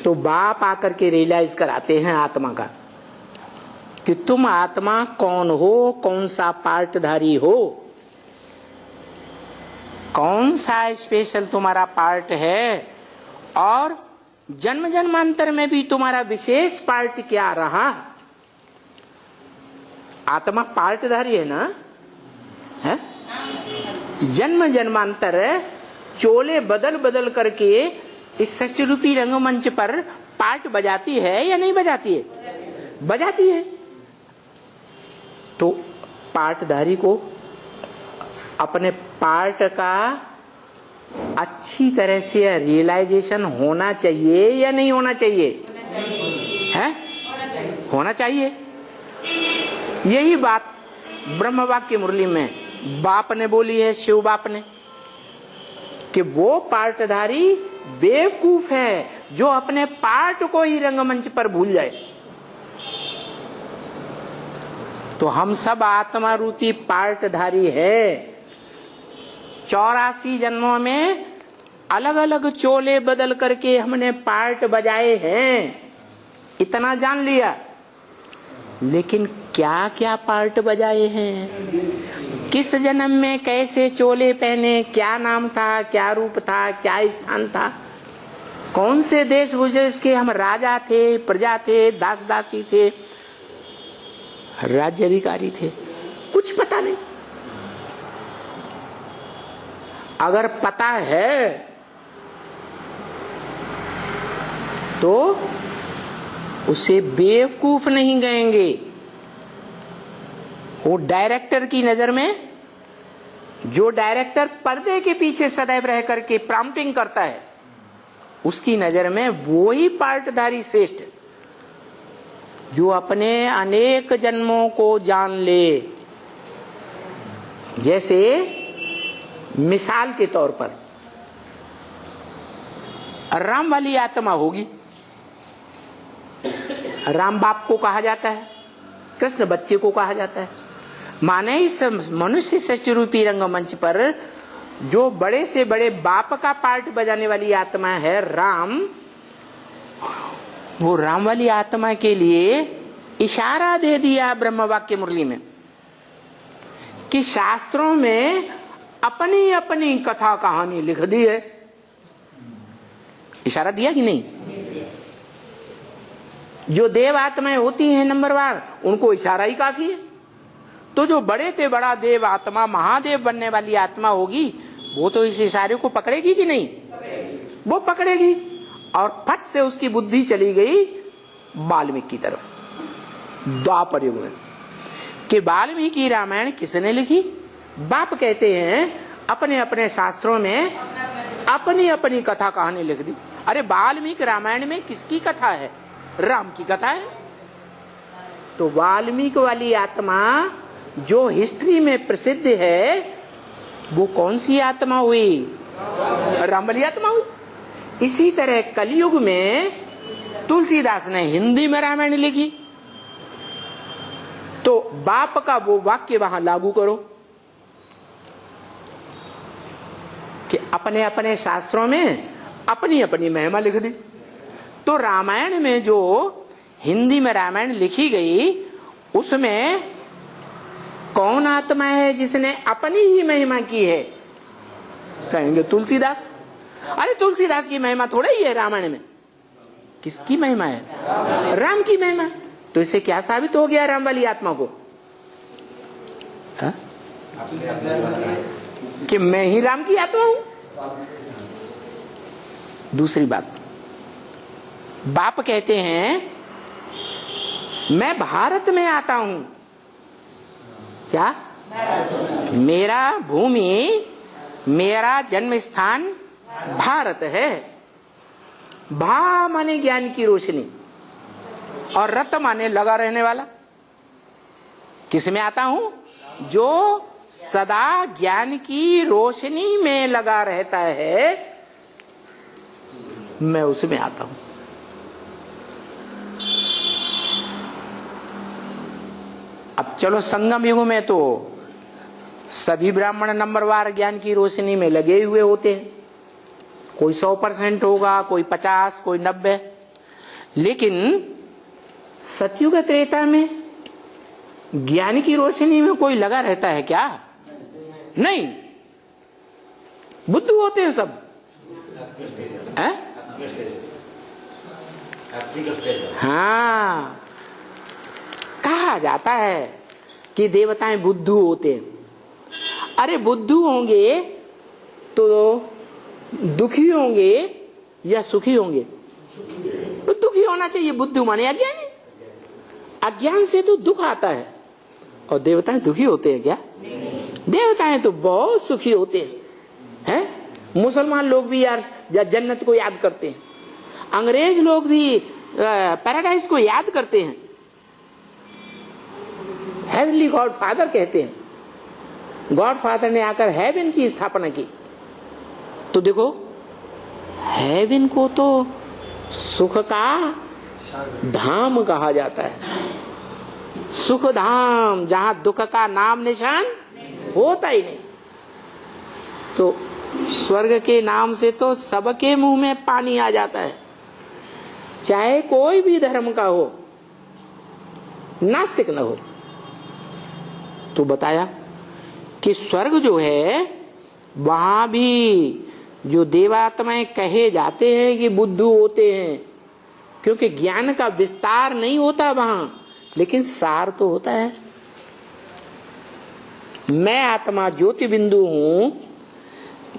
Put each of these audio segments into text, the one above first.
तो बाप आकर के रियलाइज कराते हैं आत्मा का कि तुम आत्मा कौन हो, कौन सा पार्टधारी हो, कौन सा स्पेशल तुम्हारा पार्ट है, और जन्म जन्मांतर में भी तुम्हारा विशेष पार्ट क्या रहा। आत्मा पार्टधारी है ना, है? जन्म जन्मांतर चोले बदल बदल करके इस सत्यरूपी रंगमंच पर पार्ट बजाती है या नहीं बजाती है? बजाती है। तो पार्टधारी को अपने पार्ट का अच्छी तरह से रियलाइजेशन होना चाहिए या नहीं होना चाहिए? है? होना चाहिए। यही बात ब्रह्म वाक्य मुरली में बाप ने बोली है, शिव बाप ने, कि वो पार्टधारी बेवकूफ है जो अपने पार्ट को ही रंगमंच पर भूल जाए। तो हम सब आत्मा रूपी पार्टधारी है। 84 जन्मों में अलग अलग चोले बदल करके हमने पार्ट बजाए हैं, इतना जान लिया। लेकिन क्या क्या पार्ट बजाए हैं, किस जन्म में कैसे चोले पहने, क्या नाम था, क्या रूप था, क्या स्थान था, कौन से देश भूदेश के हम राजा थे, प्रजा थे, दास दासी थे, राज्य अधिकारी थे, कुछ पता नहीं। अगर पता है तो उसे बेवकूफ नहीं कहेंगे। वो डायरेक्टर की नजर में, जो डायरेक्टर पर्दे के पीछे सदैव रह करके प्रॉम्प्टिंग करता है, उसकी नजर में वो ही पार्टधारी श्रेष्ठ, जो अपने अनेक जन्मों को जान ले। जैसे मिसाल के तौर पर राम वाली आत्मा होगी, राम बाप को कहा जाता है, कृष्ण बच्चे को कहा जाता है। माने इस मनुष्य सत्यरूपी रंगमंच पर जो बड़े से बड़े बाप का पार्ट बजाने वाली आत्मा है राम, वो राम वाली आत्मा के लिए इशारा दे दिया ब्रह्म वाक्य मुरली में कि शास्त्रों में अपनी अपनी कथा कहानी लिख दी है। इशारा दिया कि नहीं? जो देव आत्माएं होती हैं नंबरवार, उनको इशारा ही काफी है। तो जो बड़े से बड़ा देव आत्मा, महादेव बनने वाली आत्मा होगी, वो तो इस इशारे को पकड़ेगी कि नहीं? वो पकड़ेगी। और फट से उसकी बुद्धि चली गई वाल्मीकि की तरफ, द्वापर युग में। कि वाल्मीकि रामायण किसने लिखी? बाप कहते हैं अपने अपने शास्त्रों में अपनी अपनी कथा कहानी लिख दी। अरे वाल्मीकि रामायण में किसकी कथा है? राम की कथा है। तो वाल्मीकि वाली आत्मा जो हिस्ट्री में प्रसिद्ध है, वो कौन सी आत्मा हुई? राम वाली आत्मा हुई। इसी तरह कलयुग में तुलसीदास ने हिंदी में रामायण लिखी, तो बाप का वो वाक्य वहां लागू करो कि अपने अपने शास्त्रों में अपनी अपनी महिमा लिख दी। तो रामायण में जो हिंदी में रामायण लिखी गई, उसमें कौन आत्मा है जिसने अपनी ही महिमा की है? कहेंगे तुलसीदास। अरे तुलसीदास की महिमा थोड़ा ही है रामायण में। किसकी महिमा है? राम की महिमा। तो इससे क्या साबित हो गया राम वाली आत्मा को? हा? कि मैं ही राम की आत्मा हूं। दूसरी बात, बाप कहते हैं मैं भारत में आता हूं। क्या? मेरा भूमि, मेरा जन्म स्थान भारत है। भा माने ज्ञान की रोशनी और रत माने लगा रहने वाला। किस में आता हूं? जो सदा ज्ञान की रोशनी में लगा रहता है, मैं उसमें आता हूं। अब चलो संगम युग में तो सभी ब्राह्मण नंबरवार ज्ञान की रोशनी में लगे हुए होते हैं। कोई 100% होगा, कोई 50, कोई 90। लेकिन सतयुग त्रेता में ज्ञान की रोशनी में कोई लगा रहता है क्या? नहीं, बुद्धू होते हैं सब। है? हाँ, कहा जाता है कि देवताएं बुद्धू होते हैं। अरे बुद्धू होंगे तो दुखी होंगे या सुखी होंगे? तो दुखी होना चाहिए। बुद्धू माने अज्ञानी। अज्ञान से तो दुख आता है। और देवताएं दुखी होते हैं क्या? देवताएं तो बहुत सुखी होते हैं। मुसलमान लोग भी यार जन्नत को याद करते हैं, अंग्रेज लोग भी पैराडाइज को याद करते हैं, हेवनली गॉड फादर कहते हैं। गॉड फादर ने आकर हेवन की स्थापना की। तो देखो, हेवन को तो सुख का धाम कहा जाता है। सुख धाम, जहां दुख का नाम निशान होता ही नहीं। तो स्वर्ग के नाम से तो सबके मुंह में पानी आ जाता है, चाहे कोई भी धर्म का हो, नास्तिक न हो। तो बताया कि स्वर्ग जो है वहां भी जो देवात्माएं कहे जाते हैं कि बुद्धू होते हैं, क्योंकि ज्ञान का विस्तार नहीं होता वहां, लेकिन सार तो होता है। मैं आत्मा ज्योति बिंदु हूं,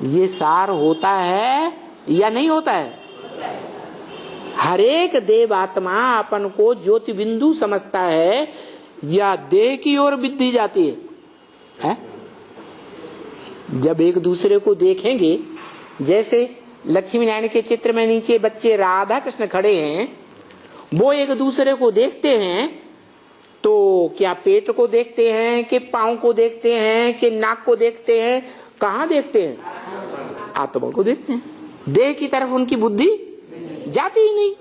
ये सार होता है या नहीं होता है? हर एक देव आत्मा अपन को ज्योति बिंदु समझता है या देह की ओर वृद्धि जाती है? जब एक दूसरे को देखेंगे, जैसे लक्ष्मी नारायण के चित्र में नीचे बच्चे राधा कृष्ण खड़े हैं, वो एक दूसरे को देखते हैं, तो क्या पेट को देखते हैं कि पांव को देखते हैं कि नाक को देखते हैं? कहाँ देखते हैं? आत्मा को देखते हैं। देह की तरफ उनकी बुद्धि जाती ही नहीं।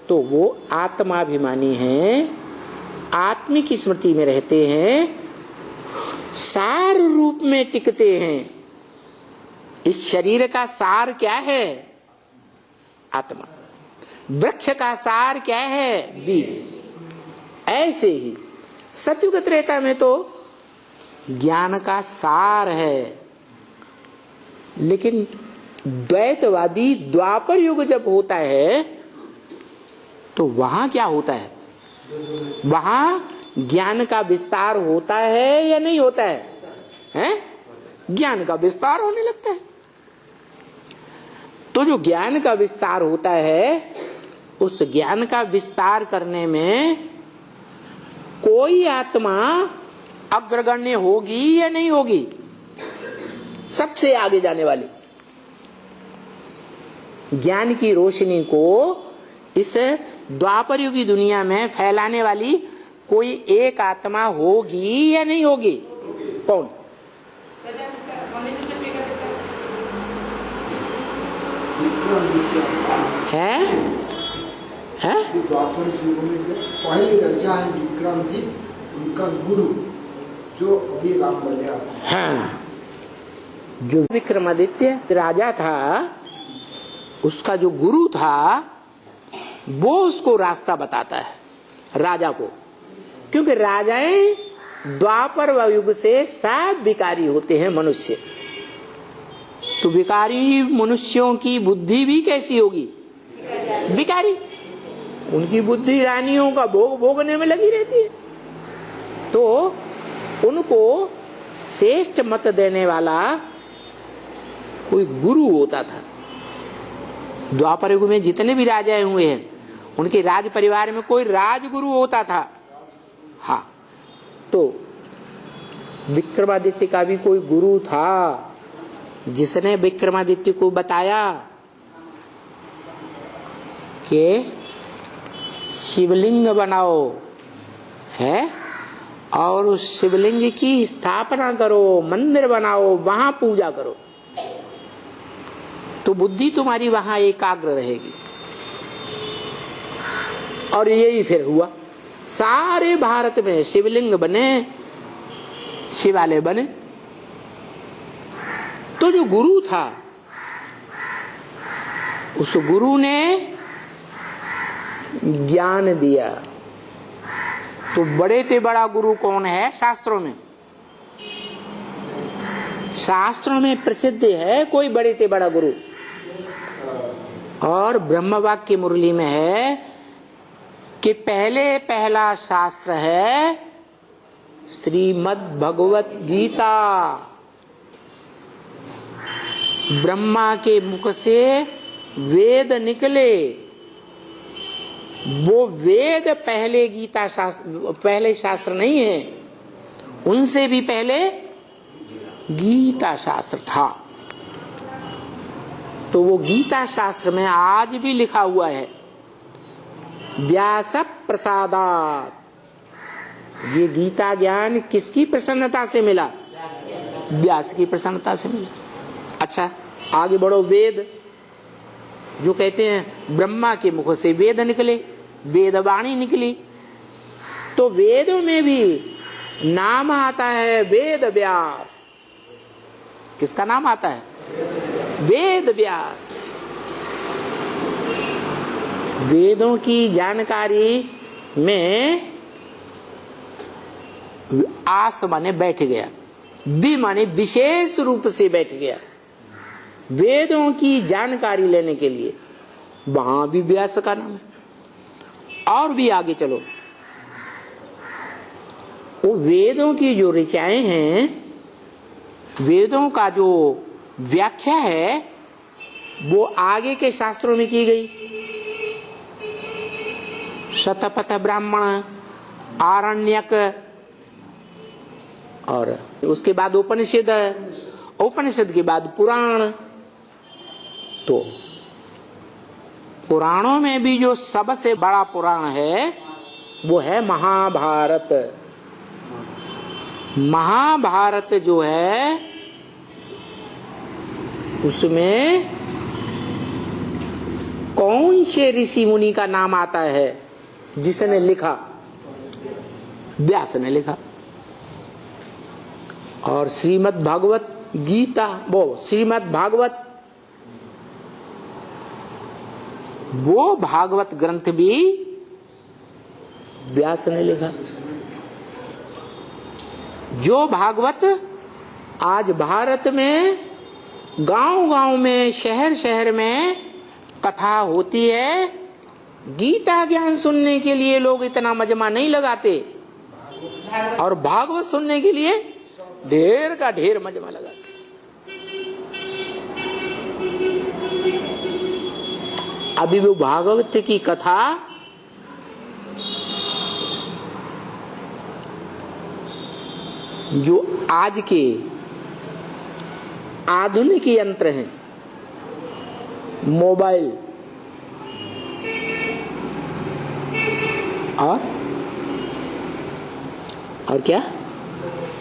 तो वो आत्माभिमानी हैं, आत्मिक स्मृति में रहते हैं, सार रूप में टिकते हैं। इस शरीर का सार क्या है? आत्मा। वृक्ष का सार क्या है? बीज। ऐसे ही सतयुग त्रेता में तो ज्ञान का सार है, लेकिन द्वैतवादी द्वापर युग जब होता है तो वहां क्या होता है? वहां ज्ञान का विस्तार होता है या नहीं होता है? हैं? ज्ञान का विस्तार होने लगता है। तो जो ज्ञान का विस्तार होता है, उस ज्ञान का विस्तार करने में कोई आत्मा अग्रगण्य होगी या नहीं होगी? सबसे आगे जाने वाली। ज्ञान की रोशनी को इस द्वापर युग की दुनिया में फैलाने वाली कोई एक आत्मा होगी या नहीं होगी? कौन? है? द्वापर युग में जो पहली राजा है विक्रम थी, उनका गुरु जो अभी राम बोलिया। हाँ, जो विक्रमादित्य राजा था, उसका जो गुरु था वो उसको रास्ता बताता है राजा को, क्योंकि राजाएं द्वापर युग से सब विकारी होते हैं मनुष्य। तो विकारी मनुष्यों की बुद्धि भी कैसी होगी? विकारी। उनकी बुद्धि रानियों का भोग भोगने में लगी रहती है। तो उनको श्रेष्ठ मत देने वाला कोई गुरु होता था। द्वापर युग में जितने भी राजाएं हुए हैं, उनके राज परिवार में कोई राजगुरु होता था। हाँ, तो विक्रमादित्य का भी कोई गुरु था, जिसने विक्रमादित्य को बताया कि शिवलिंग बनाओ है, और उस शिवलिंग की स्थापना करो, मंदिर बनाओ, वहां पूजा करो, तो बुद्धि तुम्हारी वहां एकाग्र रहेगी। और यही फिर हुआ। सारे भारत में शिवलिंग बने, शिवालय बने। तो जो गुरु था, उस गुरु ने ज्ञान दिया। तो बड़े ते बड़ा गुरु कौन है शास्त्रों में? शास्त्रों में प्रसिद्ध है कोई बड़े ते बड़ा गुरु? और ब्रह्मवाक्य मुरली में है कि पहला शास्त्र है श्रीमद् भगवत गीता। ब्रह्मा के मुख से वेद निकले, वो वेद पहले गीता शास्त्र, पहले शास्त्र नहीं है, उनसे भी पहले गीता शास्त्र था। तो वो गीता शास्त्र में आज भी लिखा हुआ है व्यास प्रसादात्। ये गीता ज्ञान किसकी प्रसन्नता से मिला? व्यास की प्रसन्नता से मिला। अच्छा, आगे बढ़ो। वेद जो कहते हैं ब्रह्मा के मुख से वेद निकले, वेदवाणी निकली, तो वेदों में भी नाम आता है वेद व्यास। किसका नाम आता है? वेद व्यास। वेदों की जानकारी में आस माने बैठ गया, वि माने विशेष रूप से बैठ गया। वेदों की जानकारी लेने के लिए वहां भी व्यास का नाम है। और भी आगे चलो, वो वेदों की जो ऋचाएं हैं, वेदों का जो व्याख्या है, वो आगे के शास्त्रों में की गई। शतपथ ब्राह्मण, आरण्यक, और उसके बाद उपनिषद, उपनिषद के बाद पुराण। तो पुराणों में भी जो सबसे बड़ा पुराण है वो है महाभारत। महाभारत जो है उसमें कौन से ऋषि मुनि का नाम आता है जिसने लिखा? व्यास ने लिखा। और श्रीमद् भागवत गीता, वो श्रीमद् भागवत, वो भागवत ग्रंथ भी व्यास ने लिखा। जो भागवत आज भारत में गांव-गांव में, शहर-शहर में कथा होती है, गीता ज्ञान सुनने के लिए लोग इतना मजमा नहीं लगाते, और भागवत सुनने के लिए ढेर का ढेर मजमा लगाते। अभी वो भागवत की कथा जो आज के आधुनिक यंत्र हैं, मोबाइल और क्या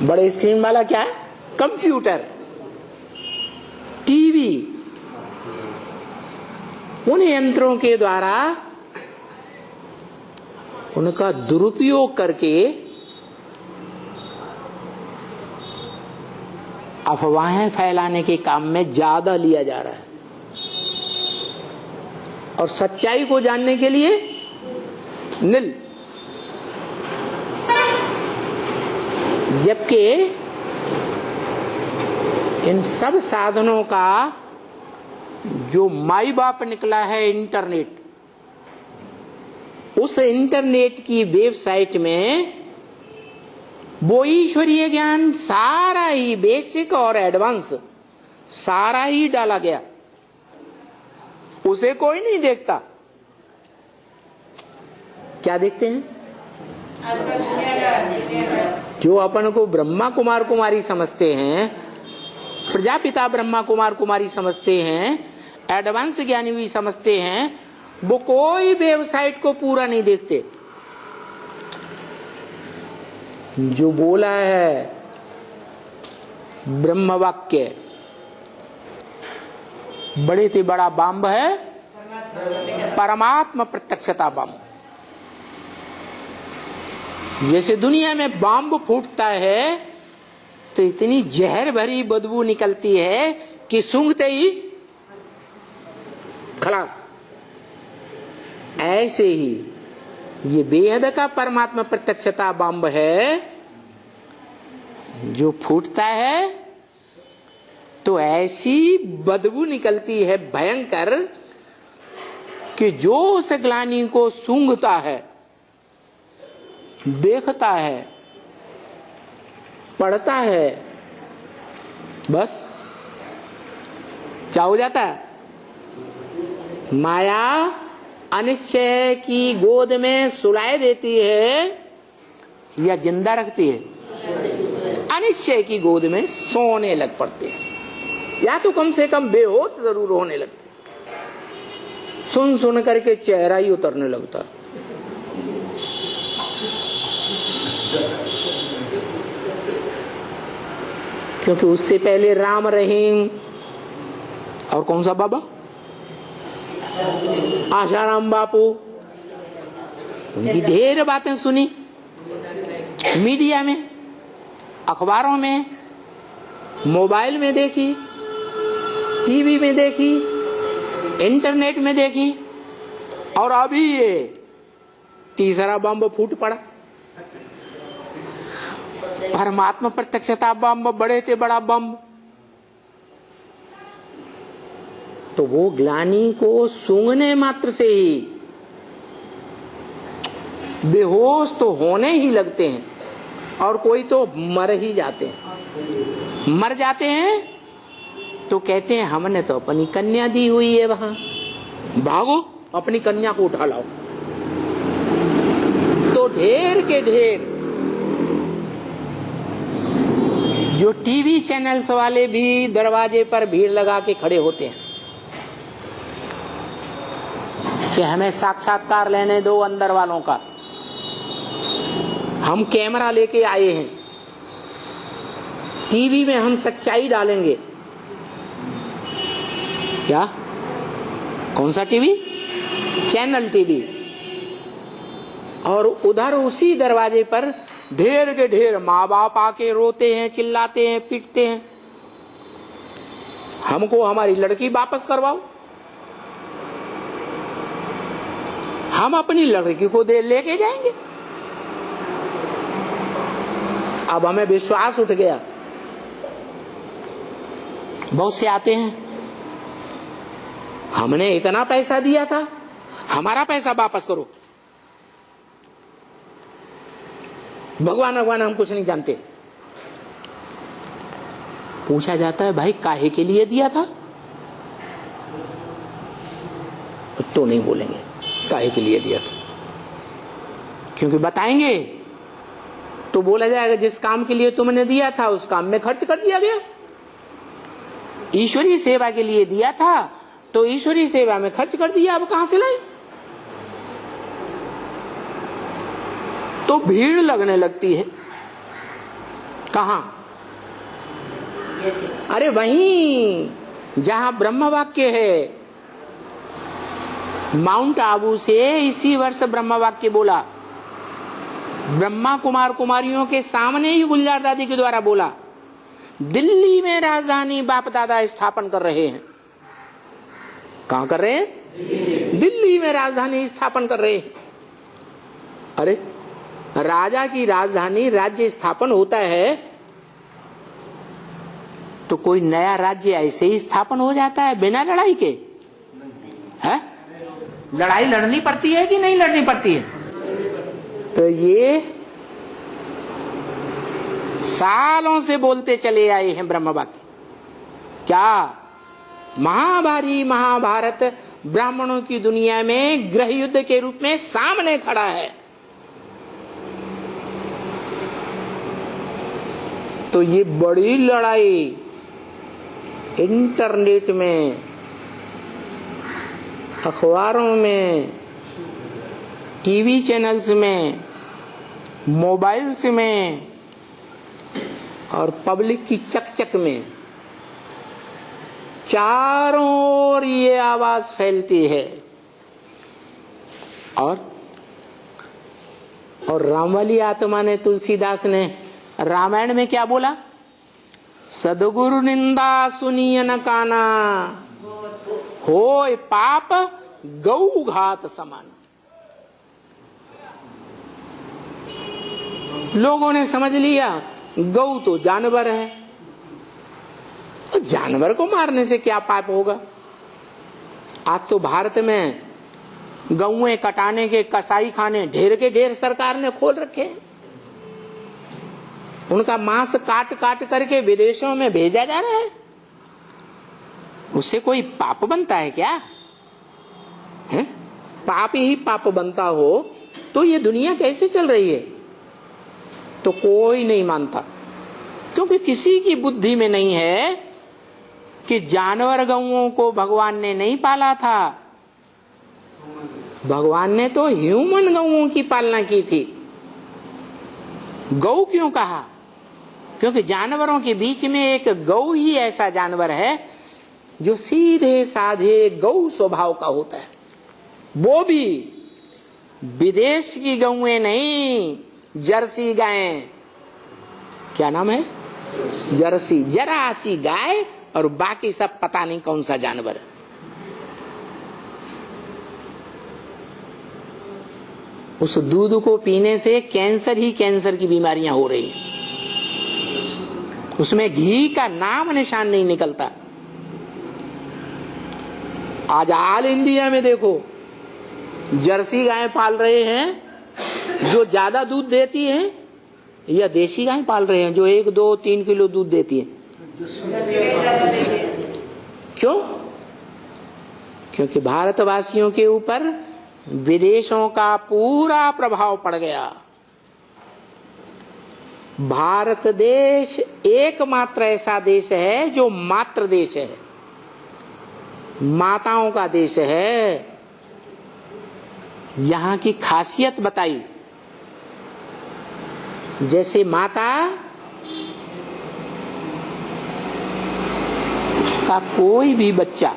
बड़े स्क्रीन वाला क्या है? कंप्यूटर, टीवी, उन यंत्रों के द्वारा उनका दुरुपयोग करके अफवाहें फैलाने के काम में ज्यादा लिया जा रहा है, और सच्चाई को जानने के लिए निल। जबकि इन सब साधनों का जो माई बाप निकला है इंटरनेट, उस इंटरनेट की वेबसाइट में वो ईश्वरीय ज्ञान सारा ही, बेसिक और एडवांस सारा ही डाला गया। उसे कोई नहीं देखता। क्या देखते हैं? जो अपन को ब्रह्मा कुमार कुमारी समझते हैं, प्रजापिता ब्रह्मा कुमार कुमारी समझते हैं, एडवांस ज्ञानी भी समझते हैं, वो कोई वेबसाइट को पूरा नहीं देखते। जो बोला है ब्रह्म वाक्य, बड़े से बड़ा बम है परमात्मा प्रत्यक्षता बम। जैसे दुनिया में बम फूटता है तो इतनी जहर भरी बदबू निकलती है कि सूंघते ही खलास। ऐसे ही ये बेहद का परमात्मा प्रत्यक्षता बम्ब है, जो फूटता है तो ऐसी बदबू निकलती है भयंकर कि जो उस ग्लानि को सूंघता है, देखता है, पढ़ता है, बस क्या हो जाता है? माया अनिश्चय की गोद में सुलाए देती है या जिंदा रखती है? अनिश्चय की गोद में सोने लग पड़ते हैं, या तो कम से कम बेहोश जरूर होने लगते हैं। सुन सुन करके चेहरा ही उतरने लगता है। क्योंकि उससे पहले राम रहीम और कौन सा बाबा, आशाराम बापू, उनकी ढेर बातें सुनी, मीडिया में, अखबारों में, मोबाइल में देखी, टीवी में देखी, इंटरनेट में देखी, और अभी ये तीसरा बम फूट पड़ा, परमात्मा प्रत्यक्षता बम, बड़े थे बड़ा बम। तो वो ग्लानि को सूंघने मात्र से ही बेहोश तो होने ही लगते हैं, और कोई तो मर ही जाते हैं। मर जाते हैं तो कहते हैं हमने तो अपनी कन्या दी हुई है, वहां भागो अपनी कन्या को उठा लाओ। तो ढेर के ढेर जो टीवी चैनल्स वाले भी दरवाजे पर भीड़ लगा के खड़े होते हैं कि हमें साक्षात्कार लेने दो अंदर वालों का, हम कैमरा लेके आए हैं, टीवी में हम सच्चाई डालेंगे। क्या? कौन सा टीवी? Channel TV. और उधर उसी दरवाजे पर ढेर के ढेर माँ बाप आके रोते हैं, चिल्लाते हैं, पीटते हैं, हमको हमारी लड़की वापस करवाओ, हम अपनी लड़की को दे लेके जाएंगे। अब हमें विश्वास उठ गया। बहुत से आते हैं, हमने इतना पैसा दिया था, हमारा पैसा वापस करो। भगवान भगवान हम कुछ नहीं जानते। पूछा जाता है भाई काहे के लिए दिया था, तो नहीं बोलेंगे काहे के लिए दिया था, क्योंकि बताएंगे तो बोला जाएगा जिस काम के लिए तुमने दिया था उस काम में खर्च कर दिया गया। ईश्वरीय सेवा के लिए दिया था तो ईश्वरीय सेवा में खर्च कर दिया, अब कहां से लाए? तो भीड़ लगने लगती है। कहां? अरे वहीं जहां ब्रह्म वाक्य है। माउंट आबू से इसी वर्ष ब्रह्म वाक्य बोला, ब्रह्मा कुमार कुमारियों के सामने ही गुलजार दादी के द्वारा बोला। दिल्ली में राजधानी बाप दादा स्थापन कर रहे हैं। कहां कर रहे हैं? दिल्ली में राजधानी स्थापन कर रहे हैं। अरे राजा की राजधानी राज्य स्थापन होता है तो कोई नया राज्य ऐसे ही स्थापन हो जाता है बिना लड़ाई के? है? लड़ाई लड़नी पड़ती है कि नहीं लड़नी पड़ती है? तो ये सालों से बोलते चले आए हैं ब्रह्म वाक्य। क्या? महाभारी महाभारत ब्राह्मणों की दुनिया में गृह युद्ध के रूप में सामने खड़ा है। तो ये बड़ी लड़ाई इंटरनेट में, अखबारों में, टीवी चैनल्स में, मोबाइल्स में और पब्लिक की चकचक में चारों ओर ये आवाज फैलती है। और रामवाली आत्मा ने, तुलसीदास ने रामायण में क्या बोला? सदगुरु निंदा सुनिय न काना, होय पाप गौ घात समान। लोगों ने समझ लिया गौ तो जानवर है, तो जानवर को मारने से क्या पाप होगा। आज तो भारत में गौएं कटाने के कसाई खाने ढेर के ढेर सरकार ने खोल रखे हैं। उनका मांस काट काट करके विदेशों में भेजा जा रहा है। उससे कोई पाप बनता है क्या? है? पाप ही पाप बनता हो तो ये दुनिया कैसे चल रही है? तो कोई नहीं मानता, क्योंकि किसी की बुद्धि में नहीं है कि जानवर गौओं को भगवान ने नहीं पाला था। भगवान ने तो ह्यूमन गौओं की पालना की थी। गौ क्यों कहा? क्योंकि जानवरों के बीच में एक गौ ही ऐसा जानवर है जो सीधे साधे गौ स्वभाव का होता है। वो भी विदेश की गौएं नहीं, जर्सी गायें। क्या नाम है? जर्सी, जरा सी गाय और बाकी सब पता नहीं कौन सा जानवर है। उस दूध को पीने से कैंसर ही कैंसर की बीमारियां हो रही हैं। उसमें घी का नाम निशान नहीं निकलता। आज ऑल इंडिया में देखो, जर्सी गाय पाल रहे हैं जो ज्यादा दूध देती हैं, या देसी गाय पाल रहे हैं जो 1, 2, 3 किलो दूध देती है। क्यों? क्योंकि भारतवासियों के ऊपर विदेशों का पूरा प्रभाव पड़ गया। भारत देश एकमात्र ऐसा देश है जो मातृ देश है, माताओं का देश है। यहाँ की खासियत बताई, जैसे माता उसका कोई भी बच्चा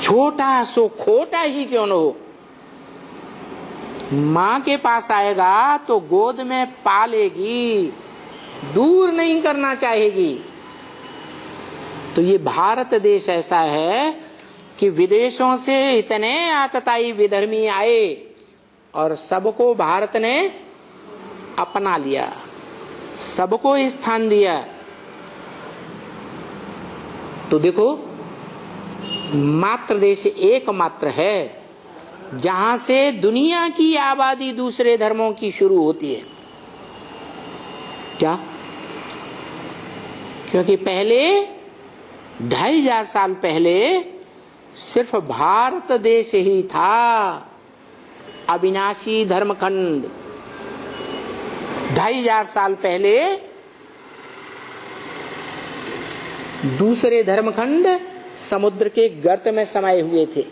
छोटा सो खोटा ही क्यों न हो, माँ के पास आएगा तो गोद में पालेगी, दूर नहीं करना चाहेगी। तो ये भारत देश ऐसा है कि विदेशों से इतने आतताई विधर्मी आए और सबको भारत ने अपना लिया, सबको स्थान दिया। तो देखो, मात्र देश एकमात्र है जहां से दुनिया की आबादी दूसरे धर्मों की शुरू होती है। क्या? क्योंकि पहले 2500 साल पहले सिर्फ भारत देश ही था अविनाशी धर्मखंड। 2500 साल पहले दूसरे धर्मखंड समुद्र के गर्त में समाये हुए थे।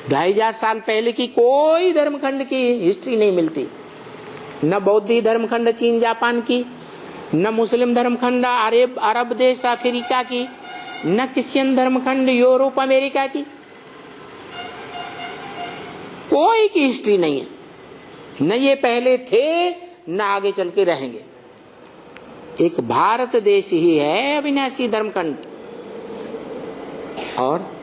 2500 साल पहले की कोई धर्मखंड की हिस्ट्री नहीं मिलती, न बौद्ध धर्मखंड चीन जापान की, न मुस्लिम धर्मखंड अरब देश अफ्रीका की, न क्रिश्चियन धर्मखंड यूरोप अमेरिका की। कोई की हिस्ट्री नहीं है, न ये पहले थे न आगे चल के रहेंगे। एक भारत देश ही है अविनाशी धर्मखंड, और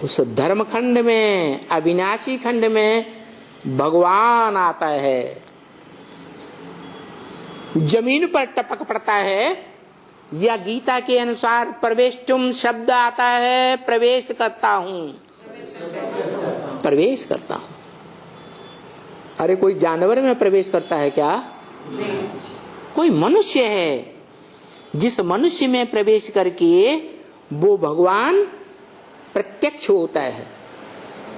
उस धर्मखंड में, अविनाशी खंड में भगवान आता है, जमीन पर टपक पड़ता है, या गीता के अनुसार प्रवेष्टुम शब्द आता है, प्रवेश करता हूं, प्रवेश करता हूं। अरे कोई जानवर में प्रवेश करता है क्या? नहीं। कोई मनुष्य है, जिस मनुष्य में प्रवेश करके वो भगवान प्रत्यक्ष होता है।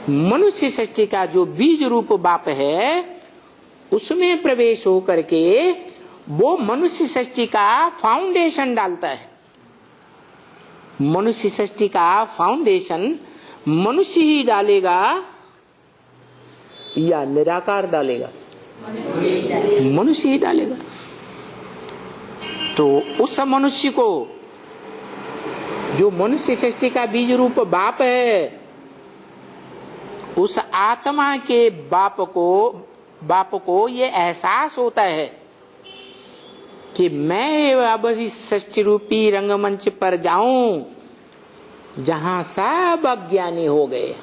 मनुष्य सृष्टि का जो बीज रूप बाप है, उसमें प्रवेश हो करके वो मनुष्य सृष्टि का फाउंडेशन डालता है। मनुष्य सृष्टि का फाउंडेशन मनुष्य ही डालेगा या निराकार डालेगा? मनुष्य ही डालेगा। तो उस मनुष्य को, जो मनुष्य सृष्टि का बीज रूप बाप है, उस आत्मा के बाप को ये एहसास होता है कि मैं अब इस सृष्टि रूपी रंगमंच पर जाऊं जहां सब अज्ञानी हो गए,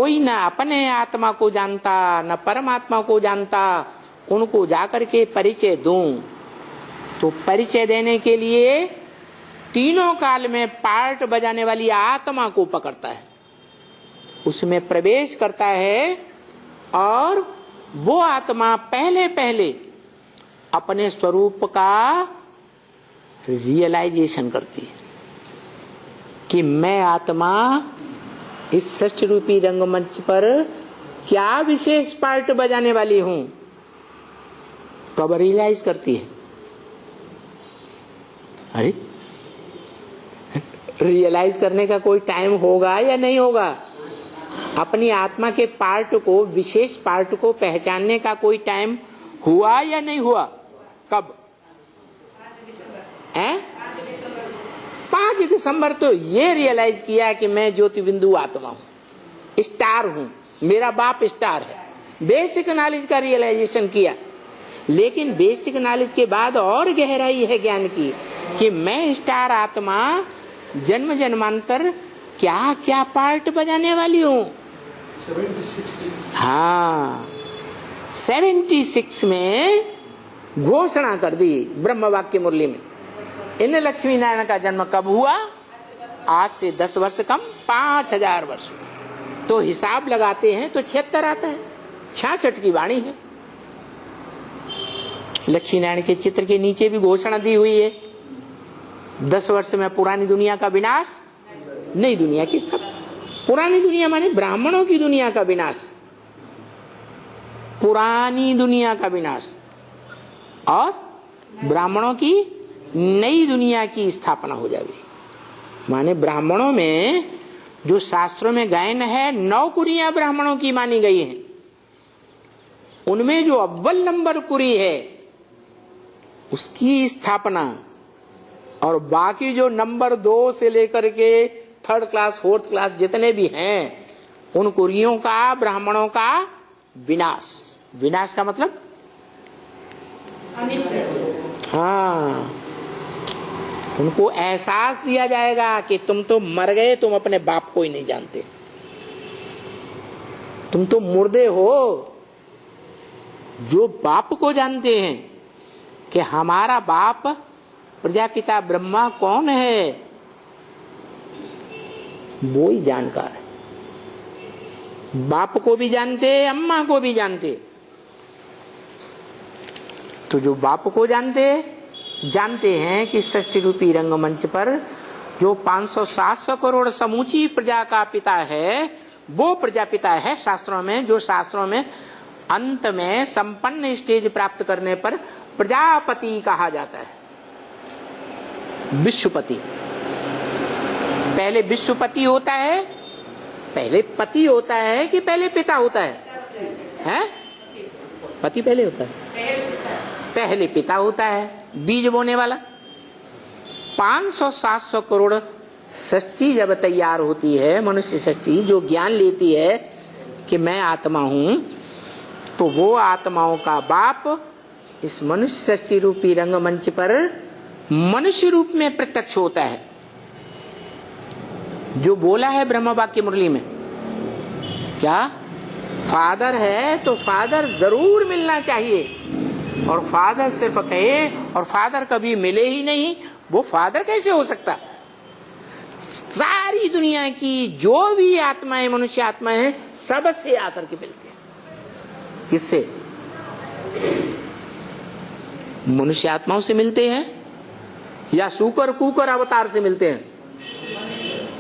कोई न अपने आत्मा को जानता न परमात्मा को जानता, उनको जाकर के परिचय दूं। तो परिचय देने के लिए तीनों काल में पार्ट बजाने वाली आत्मा को पकड़ता है, उसमें प्रवेश करता है और वो आत्मा पहले पहले अपने स्वरूप का रियलाइजेशन करती है कि मैं आत्मा इस सच रूपी रंगमंच पर क्या विशेष पार्ट बजाने वाली हूं। कब रियलाइज करती है? अरे रियलाइज करने का कोई टाइम होगा या नहीं होगा? अपनी आत्मा के पार्ट को, विशेष पार्ट को पहचानने का कोई टाइम हुआ या नहीं हुआ? कब? 5 दिसंबर तो ये रियलाइज किया कि मैं ज्योति बिंदु आत्मा हूं, स्टार हूं, मेरा बाप स्टार है। बेसिक नॉलेज का रियलाइजेशन किया, लेकिन बेसिक नॉलेज के बाद और गहराई है ज्ञान की कि मैं स्टार आत्मा जन्म जन्मांतर क्या क्या पार्ट बजाने वाली हूं। 76। हाँ, 76 में घोषणा कर दी ब्रह्म वाक्य मुरली में। इन लक्ष्मी नारायण का जन्म कब हुआ? आज से 10 वर्ष कम 5000 वर्ष। तो हिसाब लगाते हैं तो 76 आता है। 66 की वाणी है। लक्ष्मी नारायण के चित्र के नीचे भी घोषणा दी हुई है, 10 वर्ष में पुरानी दुनिया का विनाश, नई दुनिया की स्थापना। पुरानी दुनिया माने ब्राह्मणों की दुनिया का विनाश, पुरानी दुनिया का विनाश, और ब्राह्मणों की नई दुनिया की स्थापना हो जाएगी। माने ब्राह्मणों में जो शास्त्रों में गायन है 9 कुरियां ब्राह्मणों की मानी गई हैं, उनमें जो अव्वल नंबर कुरी है उसकी स्थापना, और बाकी जो नंबर 2 से लेकर के 3rd क्लास 4th क्लास जितने भी हैं, उन कुरियों का, ब्राह्मणों का विनाश। विनाश का मतलब हाँ, उनको एहसास दिया जाएगा कि तुम तो मर गए, तुम अपने बाप को ही नहीं जानते, तुम तो मुर्दे हो। जो बाप को जानते हैं कि हमारा बाप प्रजापिता ब्रह्मा कौन है, वो ही जानकार है। बाप को भी जानते, अम्मा को भी जानते। तो जो बाप को जानते हैं कि षष्ठी रूपी रंगमंच पर जो 500-700 करोड़ समूची प्रजा का पिता है, वो प्रजापिता है शास्त्रों में। जो शास्त्रों में अंत में संपन्न स्टेज प्राप्त करने पर प्रजापति कहा जाता है, विश्वपति। पहले विश्वपति होता है, पहले पति होता है कि पहले पिता होता है? हैं? पति पहले होता है, पहले पिता होता है, बीज बोने वाला। 500-700 करोड़ षष्ठी जब तैयार होती है, मनुष्य षष्ठी जो ज्ञान लेती है कि मैं आत्मा हूं, तो वो आत्माओं का बाप इस मनुष्य षष्ठी रूपी रंगमंच पर मनुष्य रूप में प्रत्यक्ष होता है। जो बोला है ब्रह्म वाक्य मुरली में, क्या फादर है तो फादर जरूर मिलना चाहिए, और फादर सिर्फ कहे और फादर कभी मिले ही नहीं, वो फादर कैसे हो सकता? सारी दुनिया की जो भी आत्माएं, मनुष्य आत्माएं हैं, सबसे आकर के मिलते हैं। किससे? मनुष्य आत्माओं से मिलते हैं या सूकर कुकर अवतार से मिलते हैं?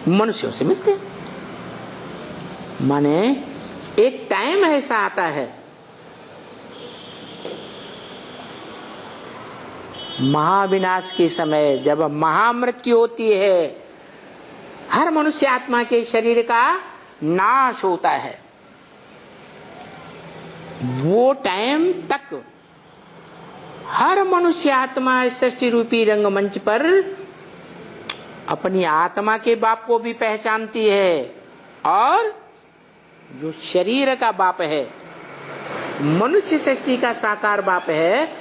मनुष्यों से मिलते हैं। माने एक टाइम ऐसा आता है, महाविनाश के समय, जब महामृत्यु होती है, हर मनुष्य आत्मा के शरीर का नाश होता है। वो टाइम तक हर मनुष्य आत्मा षष्ठी रूपी रंगमंच पर अपनी आत्मा के बाप को भी पहचानती है, और जो शरीर का बाप है, मनुष्य षष्ठी का साकार बाप है,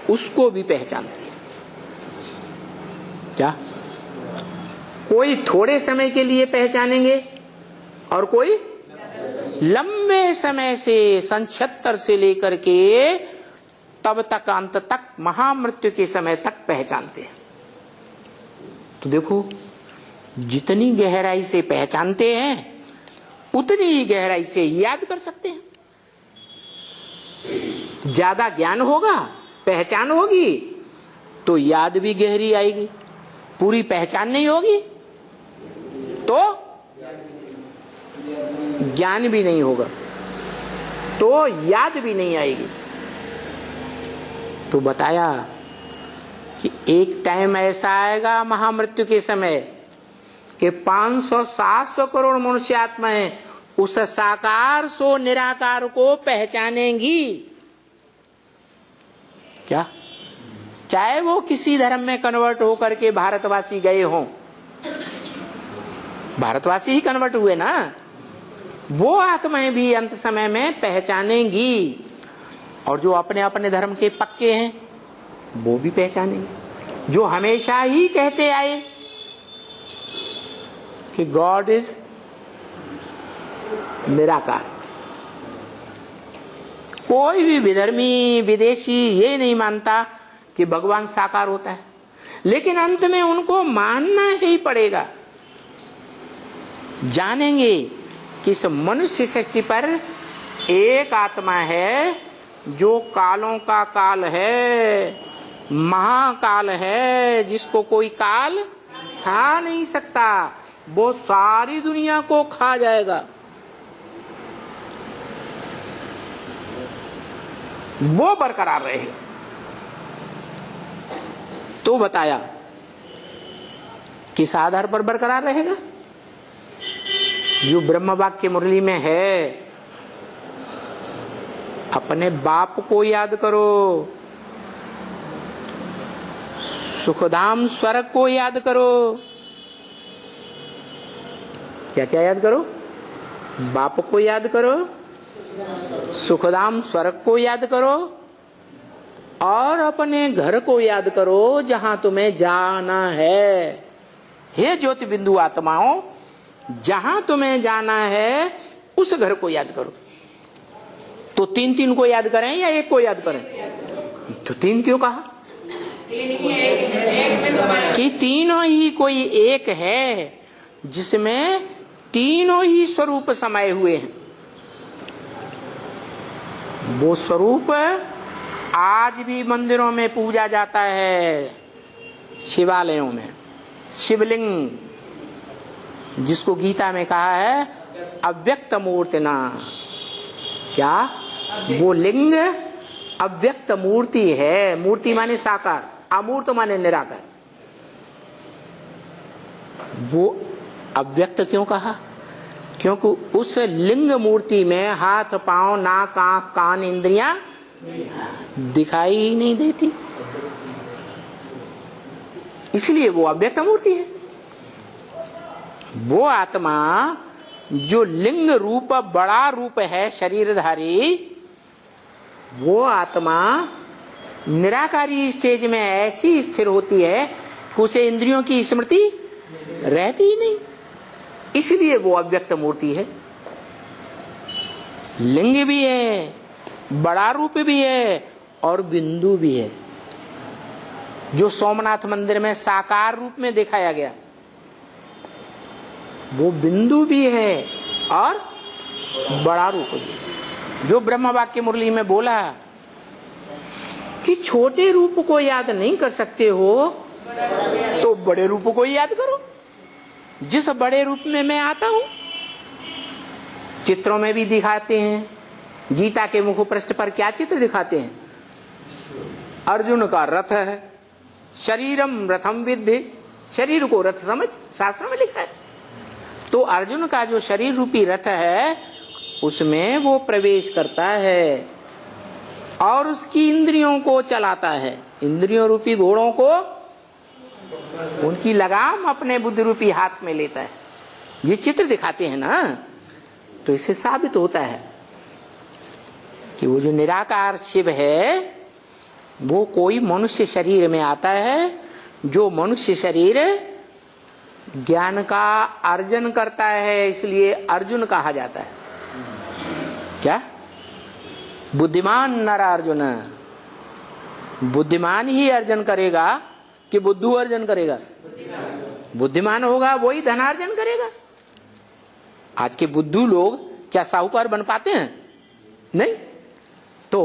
उसको भी पहचानती है। क्या? कोई थोड़े समय के लिए पहचानेंगे और कोई लंबे समय से 76 से लेकर के तब तक अंत तक महामृत्यु के समय तक पहचानते हैं। तो देखो जितनी गहराई से पहचानते हैं उतनी ही गहराई से याद कर सकते हैं। ज्यादा ज्ञान होगा, पहचान होगी तो याद भी गहरी आएगी। पूरी पहचान नहीं होगी तो ज्ञान भी नहीं होगा, तो याद भी नहीं आएगी। तो बताया कि एक टाइम ऐसा आएगा महामृत्यु के समय कि 500-700 करोड़ मनुष्य आत्माएं उस साकार सो निराकार को पहचानेंगी। क्या? चाहे वो किसी धर्म में कन्वर्ट होकर के भारतवासी गए हों, भारतवासी ही कन्वर्ट हुए ना, वो आत्माएं भी अंत समय में पहचानेंगी। और जो अपने अपने धर्म के पक्के हैं वो भी पहचानेंगे। जो हमेशा ही कहते आए कि गॉड इज निराकार, कोई भी विधर्मी विदेशी ये नहीं मानता कि भगवान साकार होता है, लेकिन अंत में उनको मानना ही पड़ेगा। जानेंगे कि इस मनुष्य सृष्टि पर एक आत्मा है जो कालों का काल है, महाकाल है, जिसको कोई काल खा नहीं सकता। वो सारी दुनिया को खा जाएगा। वो बरकरार रहेगा। तो बताया किस आधार पर बरकरार रहेगा? जो ब्रह्म वाक्य मुरली में है, अपने बाप को याद करो, सुखधाम स्वर्ग को याद करो। क्या क्या याद करो? बाप को याद करो, सुखधाम स्वर्ग को याद करो, और अपने घर को याद करो जहां तुम्हें जाना है। हे ज्योति बिंदु आत्माओं, जहां तुम्हें जाना है उस घर को याद करो। तो तीन को याद करें या एक को याद करें? तो तीन क्यों कहा? कि तीनों ही कोई एक है जिसमें तीनों ही स्वरूप समाये हुए हैं। वो स्वरूप आज भी मंदिरों में पूजा जाता है, शिवालयों में शिवलिंग, जिसको गीता में कहा है अव्यक्त मूर्तिना। क्या? वो लिंग अव्यक्त मूर्ति है। मूर्ति माने साकार, अमूर्त माने निराकार। वो अव्यक्त क्यों कहा? क्योंकि उस लिंग मूर्ति में हाथ पांव नाक आंख कान इंद्रियां दिखाई ही नहीं देती, इसलिए वो अव्यक्त मूर्ति है। वो आत्मा जो लिंग रूप बड़ा रूप है शरीरधारी, वो आत्मा निराकारी स्टेज में ऐसी स्थिर होती है कि उसे इंद्रियों की स्मृति रहती ही नहीं, इसलिए वो अव्यक्त मूर्ति है। लिंग भी है, बड़ा रूप भी है और बिंदु भी है। जो सोमनाथ मंदिर में साकार रूप में दिखाया गया वो बिंदु भी है और बड़ा रूप भी है। जो ब्रह्म वाक्य मुरली में बोला कि छोटे रूप को याद नहीं कर सकते हो तो बड़े रूप को याद करो। जिस बड़े रूप में मैं आता हूं, चित्रों में भी दिखाते हैं। गीता के मुख पृष्ठ पर क्या चित्र दिखाते हैं? अर्जुन का रथ है, शरीरम रथम विद्धि, शरीर को रथ समझ, शास्त्रों में लिखा है। तो अर्जुन का जो शरीर रूपी रथ है उसमें वो प्रवेश करता है और उसकी इंद्रियों को चलाता है। इंद्रियों रूपी घोड़ों को उनकी लगाम अपने बुद्धि रूपी हाथ में लेता है। ये चित्र दिखाते हैं ना, तो इससे साबित होता है कि वो जो निराकार शिव है वो कोई मनुष्य शरीर में आता है। जो मनुष्य शरीर ज्ञान का अर्जन करता है, इसलिए अर्जुन कहा जाता है। क्या? बुद्धिमान नर अर्जुन। बुद्धिमान ही अर्जन करेगा कि बुद्धू अर्जन करेगा? बुद्धिमान होगा वही धनार्जन करेगा। आज के बुद्धू लोग क्या साहूकार बन पाते हैं? नहीं। तो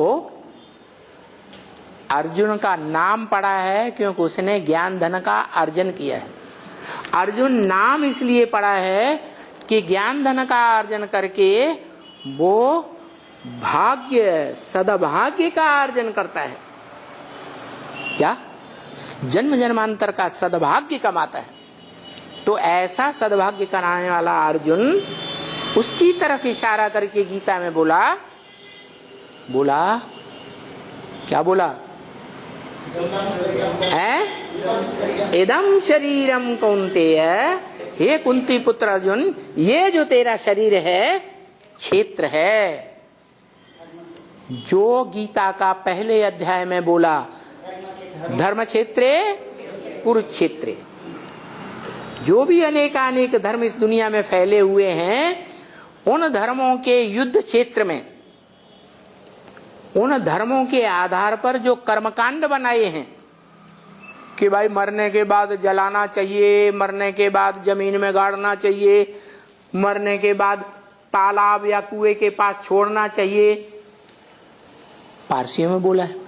अर्जुन का नाम पड़ा है क्योंकि उसने ज्ञान धन का अर्जन किया है। अर्जुन नाम इसलिए पड़ा है कि ज्ञान धन का अर्जन करके वो भाग्य, सद्भाग्य का अर्जन करता है। क्या? जन्म जन्मांतर का सद्भाग्य कमाता है। तो ऐसा सद्भाग्य कराने वाला अर्जुन, उसकी तरफ इशारा करके गीता में बोला क्या बोला है? इदम शरीरम कौन्तेय, हे कुंती पुत्र अर्जुन, ये जो तेरा शरीर है क्षेत्र है। जो गीता का पहले अध्याय में बोला धर्म क्षेत्रे कुरुक्षेत्रे, जो भी अनेकानेक धर्म इस दुनिया में फैले हुए हैं, उन धर्मों के युद्ध क्षेत्र में, उन धर्मों के आधार पर जो कर्मकांड बनाए हैं कि भाई मरने के बाद जलाना चाहिए, मरने के बाद जमीन में गाड़ना चाहिए, मरने के बाद तालाब या कुएं के पास छोड़ना चाहिए, पारसियों में बोला है।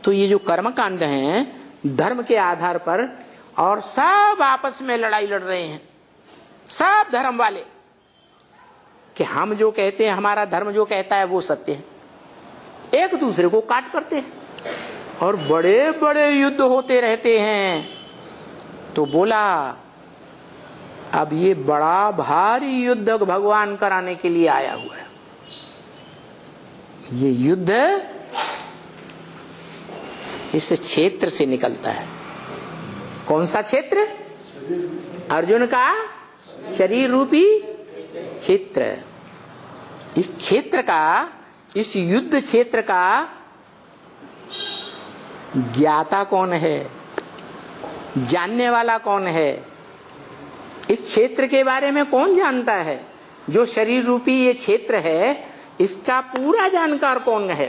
तो ये जो कर्मकांड हैं धर्म के आधार पर, और सब आपस में लड़ाई लड़ रहे हैं, सब धर्म वाले, कि हम जो कहते हैं, हमारा धर्म जो कहता है वो सत्य है, एक दूसरे को काट करते हैं और बड़े बड़े युद्ध होते रहते हैं। तो बोला अब ये बड़ा भारी युद्ध भगवान कराने के लिए आया हुआ है। ये युद्ध इस क्षेत्र से निकलता है। कौन सा क्षेत्र? अर्जुन का शरीर रूपी क्षेत्र। इस क्षेत्र का, इस युद्ध क्षेत्र का ज्ञाता कौन है, जानने वाला कौन है, इस क्षेत्र के बारे में कौन जानता है? जो शरीर रूपी ये क्षेत्र है, इसका पूरा जानकार कौन है?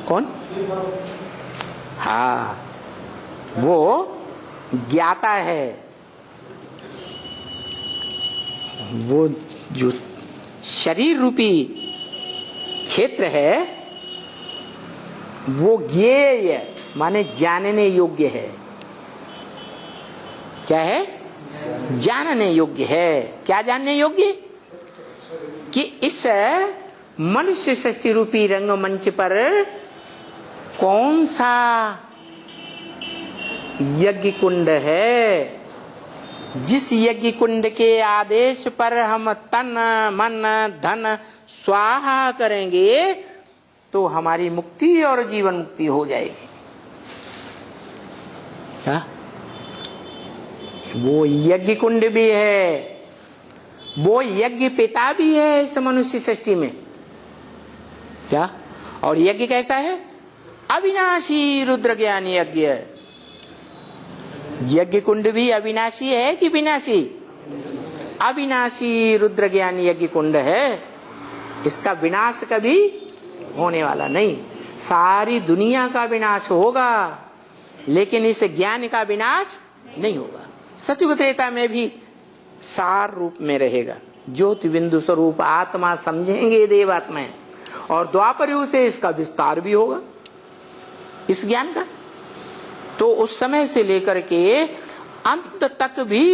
कौन? हाँ, वो ज्ञाता है। वो जो शरीर रूपी क्षेत्र है वो ज्ञेय माने जानने योग्य है। क्या है? जानने योग्य है। क्या जानने योग्य? कि इस मनुष्य सृष्टि रूपी रंगमंच पर कौन सा यज्ञ कुंड है, जिस यज्ञ कुंड के आदेश पर हम तन मन धन स्वाहा करेंगे तो हमारी मुक्ति और जीवन मुक्ति हो जाएगी। क्या? वो यज्ञ कुंड भी है, वो यज्ञ पिता भी है इस मनुष्य सृष्टि में। क्या? और यज्ञ कैसा है? अविनाशी रुद्र ज्ञान यज्ञ। यज्ञ कुंड भी अविनाशी है कि विनाशी? अविनाशी रुद्र ज्ञान यज्ञ कुंड है। इसका विनाश कभी होने वाला नहीं। सारी दुनिया का विनाश होगा लेकिन इस ज्ञान का विनाश नहीं होगा। सतयुग त्रेता में भी सार रूप में रहेगा। ज्योति बिंदु स्वरूप आत्मा समझेंगे देवात्मा, और द्वापर युग से इसका विस्तार भी होगा इस ज्ञान का। तो उस समय से लेकर के अंत तक भी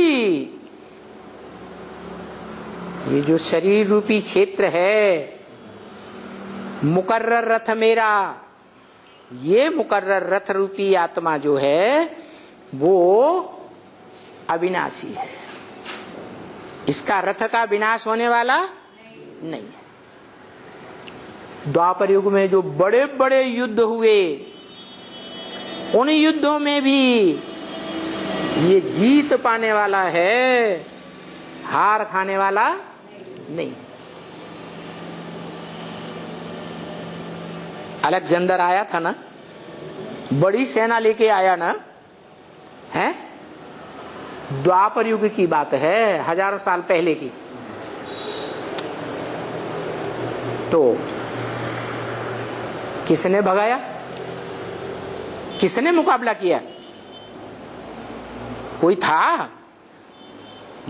ये जो शरीर रूपी क्षेत्र है, मुकर्रर रथ मेरा, ये मुकर्रर रथ रूपी आत्मा जो है वो अविनाशी है। इसका रथ का विनाश होने वाला नहीं है। द्वापर युग में जो बड़े बड़े युद्ध हुए, उन युद्धों में भी ये जीत पाने वाला है, हार खाने वाला नहीं। अलेक्जेंडर आया था ना, बड़ी सेना लेके आया ना, है? द्वापर युग की बात है, हजारों साल पहले की। तो किसने भगाया, किसने मुकाबला किया? कोई था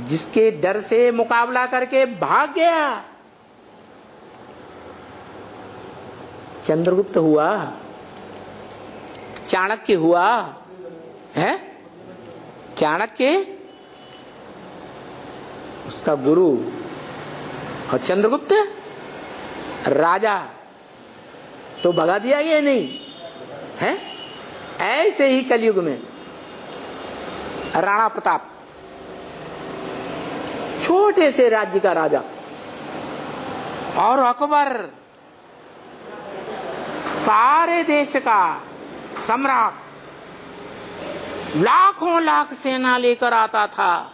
जिसके डर से मुकाबला करके भाग गया? चंद्रगुप्त हुआ, चाणक्य हुआ है, चाणक्य उसका गुरु और चंद्रगुप्त राजा, तो भगा दिया गया नहीं है? ऐसे ही कलयुग में राणा प्रताप छोटे से राज्य का राजा, और अकबर सारे देश का सम्राट, लाखों लाख सेना लेकर आता था,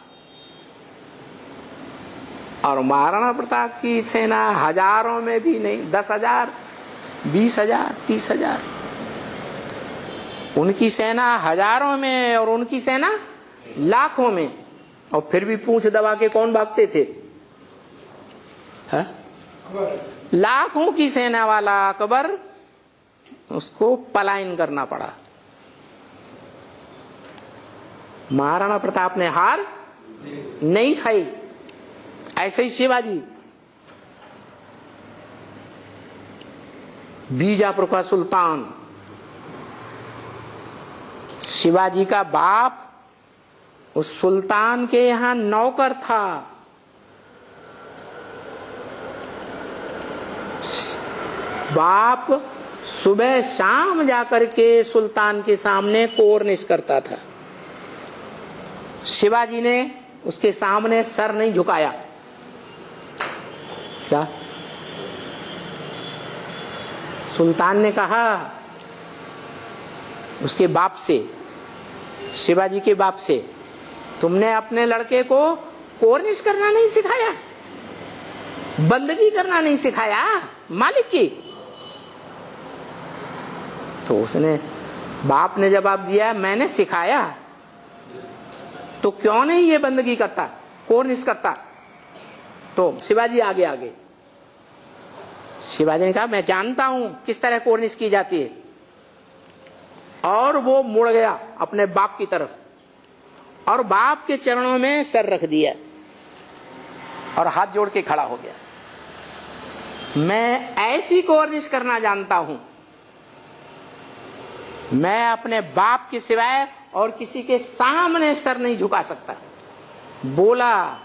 और महाराणा प्रताप की सेना हजारों में भी नहीं, 10,000, 20,000, 30,000। उनकी सेना हजारों में और उनकी सेना लाखों में, और फिर भी पूंछ दबा के कौन भागते थे? है? लाखों की सेना वाला अकबर, उसको पलायन करना पड़ा। महाराणा प्रताप ने हार नहीं खाई। ऐसे ही शिवाजी, बीजापुर का सुल्तान, शिवाजी का बाप उस सुल्तान के यहां नौकर था। बाप सुबह शाम जाकर के सुल्तान के सामने कोर्निश करता था। शिवाजी ने उसके सामने सर नहीं झुकाया। क्या? सुल्तान ने कहा उसके बाप से, शिवाजी के बाप से, तुमने अपने लड़के को कोर्निश करना नहीं सिखाया, बंदगी करना नहीं सिखाया मालिक की? तो उसने, बाप ने जवाब दिया, मैंने सिखाया, तो क्यों नहीं ये बंदगी करता, कोर्निश करता? तो शिवाजी आगे आगे, शिवाजी ने कहा मैं जानता हूं किस तरह कोर्निश की जाती है, और वो मुड़ गया अपने बाप की तरफ और बाप के चरणों में सर रख दिया और हाथ जोड़ के खड़ा हो गया। मैं ऐसी कोर्निश करना जानता हूं, मैं अपने बाप के सिवाय और किसी के सामने सर नहीं झुका सकता। बोला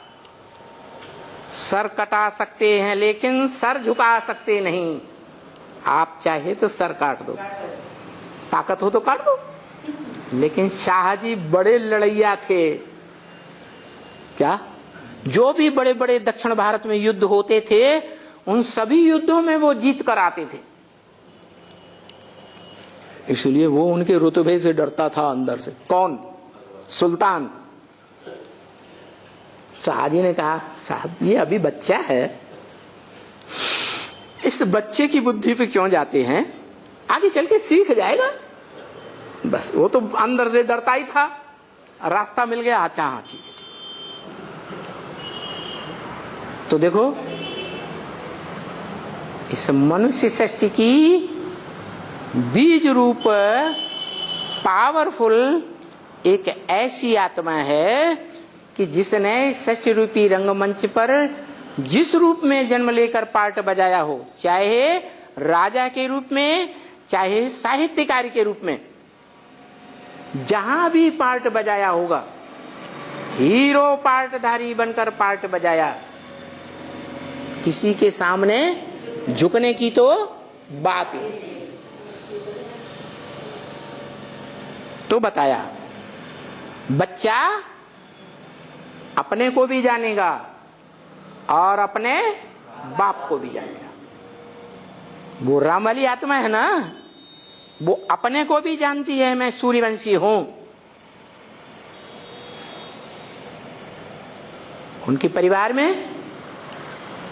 सर कटा सकते हैं लेकिन सर झुका सकते नहीं। आप चाहे तो सर काट दो, ताकत हो तो काट दो। लेकिन शाहजी बड़े लड़ैया थे। क्या? जो भी बड़े बड़े दक्षिण भारत में युद्ध होते थे, उन सभी युद्धों में वो जीत कर आते थे। इसलिए वो उनके रुतबे से डरता था अंदर से। कौन? सुल्तान। शाहजी ने कहा साहब ये अभी बच्चा है, इस बच्चे की बुद्धि पे क्यों जाते हैं, आगे चल के सीख जाएगा। बस वो तो अंदर से डरता ही था। रास्ता मिल गया, अच्छा हाँ ठीक है। तो देखो इस मनुष्य सृष्टि की बीज रूप पावरफुल एक ऐसी आत्मा है कि जिसने सृष्टि रूपी रंगमंच पर जिस रूप में जन्म लेकर पार्ट बजाया हो, चाहे राजा के रूप में चाहे साहित्यकार के रूप में, जहां भी पार्ट बजाया होगा, हीरो पार्टधारी बनकर पार्ट बजाया, किसी के सामने झुकने की तो बात ही। तो बताया बच्चा अपने को भी जानेगा और अपने बाप को भी जानेगा। वो राम वाली आत्मा है ना, वो अपने को भी जानती है मैं सूर्यवंशी हूं। उनके परिवार में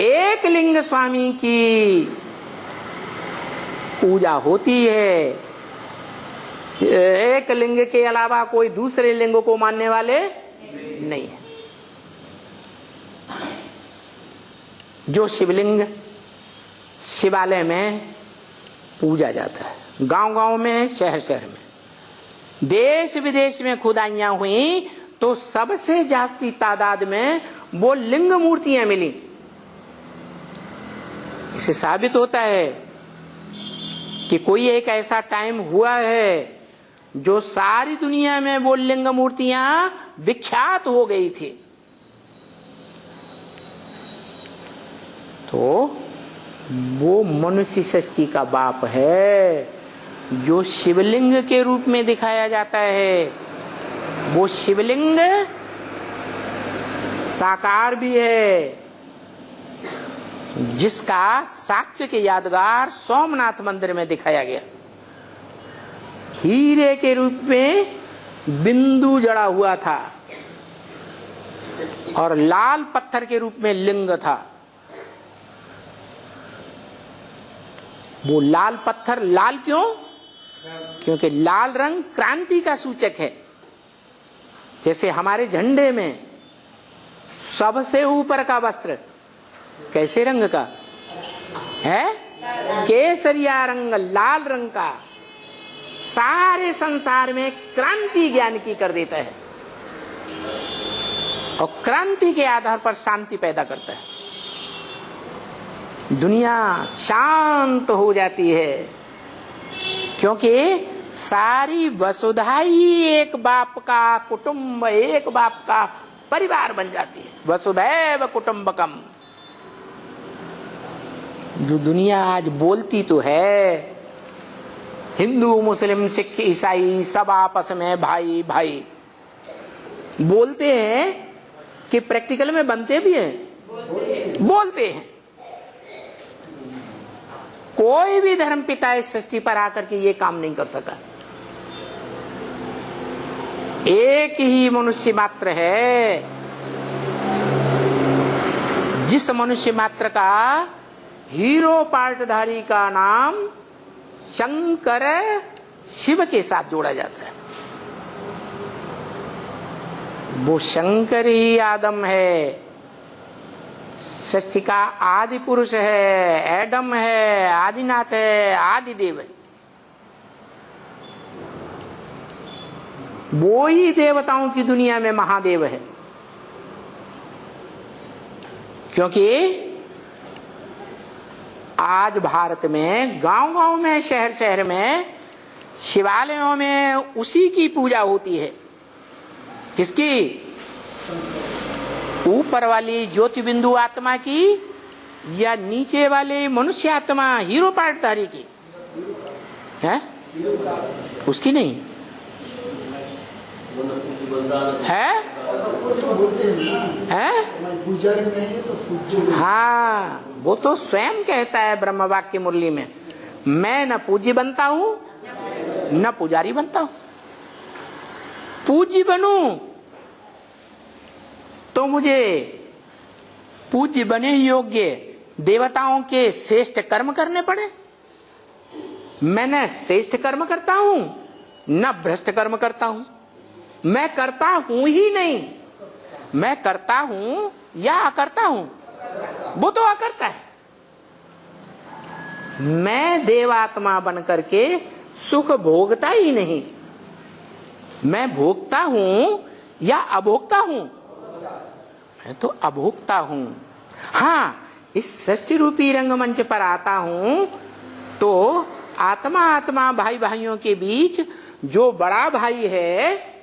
एक लिंग स्वामी की पूजा होती है। एक लिंग के अलावा कोई दूसरे लिंग को मानने वाले नहीं है। जो शिवलिंग शिवालय में पूजा जाता है, गांव-गांव में, शहर-शहर में, देश विदेश में खुदाइयां हुई तो सबसे जास्ती तादाद में वो लिंग मूर्तियां मिली। इससे साबित होता है कि कोई एक ऐसा टाइम हुआ है जो सारी दुनिया में वो लिंग मूर्तियां विख्यात हो गई थी। तो वो मनुष्य सृष्टि का बाप है जो शिवलिंग के रूप में दिखाया जाता है। वो शिवलिंग साकार भी है, जिसका साक्य के यादगार सोमनाथ मंदिर में दिखाया गया। हीरे के रूप में बिंदु जड़ा हुआ था और लाल पत्थर के रूप में लिंग था। वो लाल पत्थर लाल क्यों? क्योंकि लाल रंग क्रांति का सूचक है। जैसे हमारे झंडे में सबसे ऊपर का वस्त्र कैसे रंग का है? केसरिया रंग, लाल रंग का, सारे संसार में क्रांति ज्ञान की कर देता है और क्रांति के आधार पर शांति पैदा करता है। दुनिया शांत हो जाती है क्योंकि सारी वसुधा ही एक बाप का कुटुंब, एक बाप का परिवार बन जाती है। वसुधैव कुटुंबकम। जो दुनिया आज बोलती तो है, हिंदू मुस्लिम सिख ईसाई सब आपस में भाई भाई बोलते हैं कि प्रैक्टिकल में बनते भी हैं, बोलते हैं। कोई भी धर्म पिता इस सृष्टि पर आकर के ये काम नहीं कर सका। एक ही मनुष्य मात्र है जिस मनुष्य मात्र का हीरो पार्टधारी का नाम शंकर शिव के साथ जोड़ा जाता है। वो शंकर ही आदम है, सृष्टि का आदि पुरुष है, एडम है, आदिनाथ है, आदिदेव है। वो ही देवताओं की दुनिया में महादेव है। क्योंकि आज भारत में गांव-गांव में, शहर-शहर में, शिवालयों में उसी की पूजा होती है। किसकी? ऊपर वाली ज्योति बिंदु आत्मा की या नीचे वाले मनुष्य आत्मा हीरो पार्टधारी की? है उसकी नहीं है? पुजारी नहीं तो पूज्य। हाँ, वो तो स्वयं कहता है ब्रह्म वाक्य मुरली में, मैं न पूज्य बनता हूं न पुजारी बनता हूं। पूज्य बनूं तो मुझे पूज्य बने योग्य देवताओं के श्रेष्ठ कर्म करने पड़े। मैं न श्रेष्ठ कर्म करता हूं न भ्रष्ट कर्म करता हूं। मैं करता हूं ही नहीं, मैं करता हूं या अकर्ता हूं, वो तो अकर्ता है। मैं देवात्मा बन करके सुख भोगता ही नहीं, मैं भोगता हूं या अभोक्ता हूं? मैं तो अभोक्ता हूं। हाँ, इस सृष्टि रूपी रंगमंच पर आता हूं तो आत्मा आत्मा भाई भाइयों के बीच जो बड़ा भाई है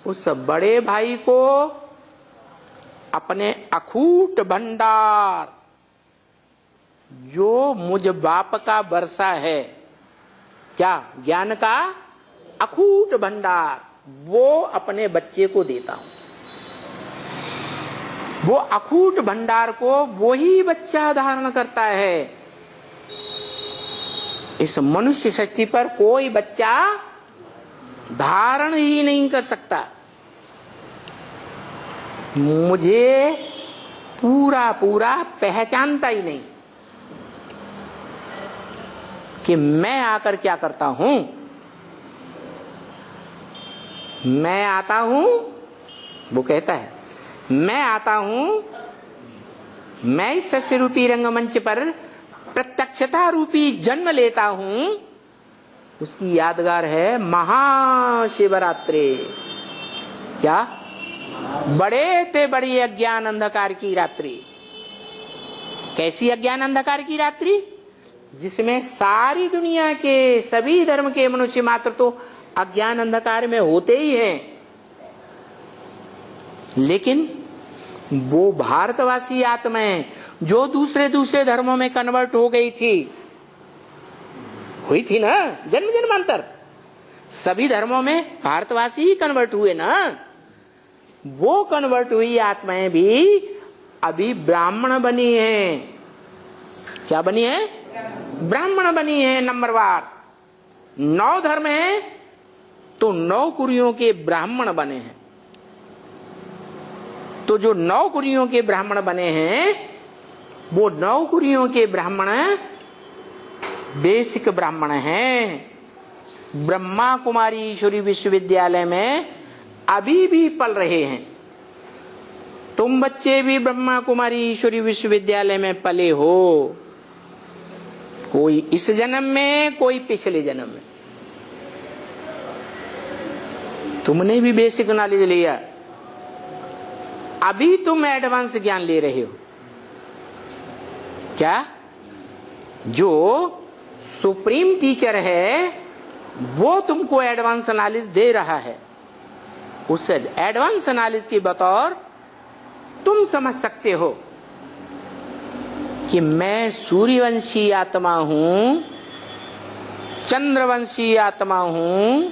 उस बड़े भाई को अपने अखूट भंडार, जो मुझ बाप का वर्षा है, क्या ज्ञान का अखूट भंडार, वो अपने बच्चे को देता हूं। वो अखूट भंडार को वही बच्चा धारण करता है। इस मनुष्य सृष्टि पर कोई बच्चा धारण ही नहीं कर सकता। मुझे पूरा पूरा पहचानता ही नहीं कि मैं आकर क्या करता हूं। मैं आता हूं, वो कहता है मैं आता हूं, मैं इस सृष्टि रूपी रंगमंच पर प्रत्यक्षता रूपी जन्म लेता हूं, उसकी यादगार है महाशिवरात्रि। क्या? बड़े ते बड़ी अज्ञान अंधकार की रात्रि। कैसी अज्ञान अंधकार की रात्रि? जिसमें सारी दुनिया के सभी धर्म के मनुष्य मात्र तो अज्ञान अंधकार में होते ही हैं, लेकिन वो भारतवासी आत्माएं जो दूसरे दूसरे धर्मों में कन्वर्ट हो गई थी, हुई थी ना जन्म जन्मांतर, सभी धर्मों में भारतवासी ही कन्वर्ट हुए ना। वो कन्वर्ट हुई आत्माएं भी अभी ब्राह्मण बनी हैं। क्या बनी है? ब्राह्मण बनी है। नंबरवार 9 धर्म है तो 9 कुरियों के ब्राह्मण बने हैं। तो जो 9 कुरियों के ब्राह्मण बने हैं, वो 9 कुरियों के ब्राह्मण बेसिक ब्राह्मण हैं। ब्रह्मा कुमारी ईश्वरी विश्वविद्यालय में अभी भी पल रहे हैं। तुम बच्चे भी ब्रह्मा कुमारी ईश्वरी विश्वविद्यालय में पले हो, कोई इस जन्म में, कोई पिछले जन्म में। तुमने भी बेसिक नॉलेज लिया, अभी तुम एडवांस ज्ञान ले रहे हो। क्या? जो सुप्रीम टीचर है वो तुमको एडवांस नॉलेज दे रहा है। उस एडवांस नॉलेज की बतौर तुम समझ सकते हो कि मैं सूर्यवंशी आत्मा हूं, चंद्रवंशी आत्मा हूं,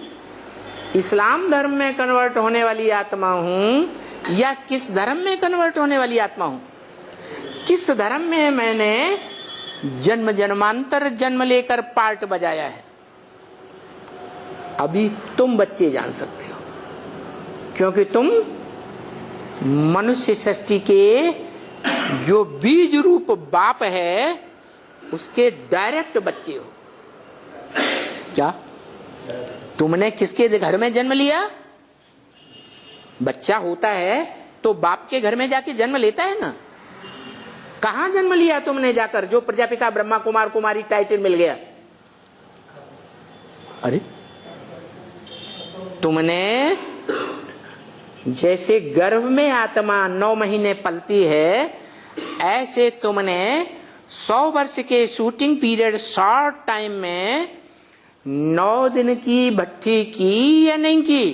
इस्लाम धर्म में कन्वर्ट होने वाली आत्मा हूं, या किस धर्म में कन्वर्ट होने वाली आत्मा हूं। किस धर्म में मैंने जन्म जन्मांतर जन्म लेकर पार्ट बजाया है, अभी तुम बच्चे जान सकते हो, क्योंकि तुम मनुष्य सृष्टि के जो बीज रूप बाप है उसके डायरेक्ट बच्चे हो। क्या? तुमने किसके घर में जन्म लिया? बच्चा होता है तो बाप के घर में जाके जन्म लेता है ना। कहां जन्म लिया तुमने जाकर, जो प्रजापिता ब्रह्मा कुमार कुमारी टाइटल मिल गया? अरे तुमने जैसे गर्भ में आत्मा 9 महीने पलती है, ऐसे तुमने 100 वर्ष के शूटिंग पीरियड शॉर्ट टाइम में 9 दिन की भट्टी की या नहीं की?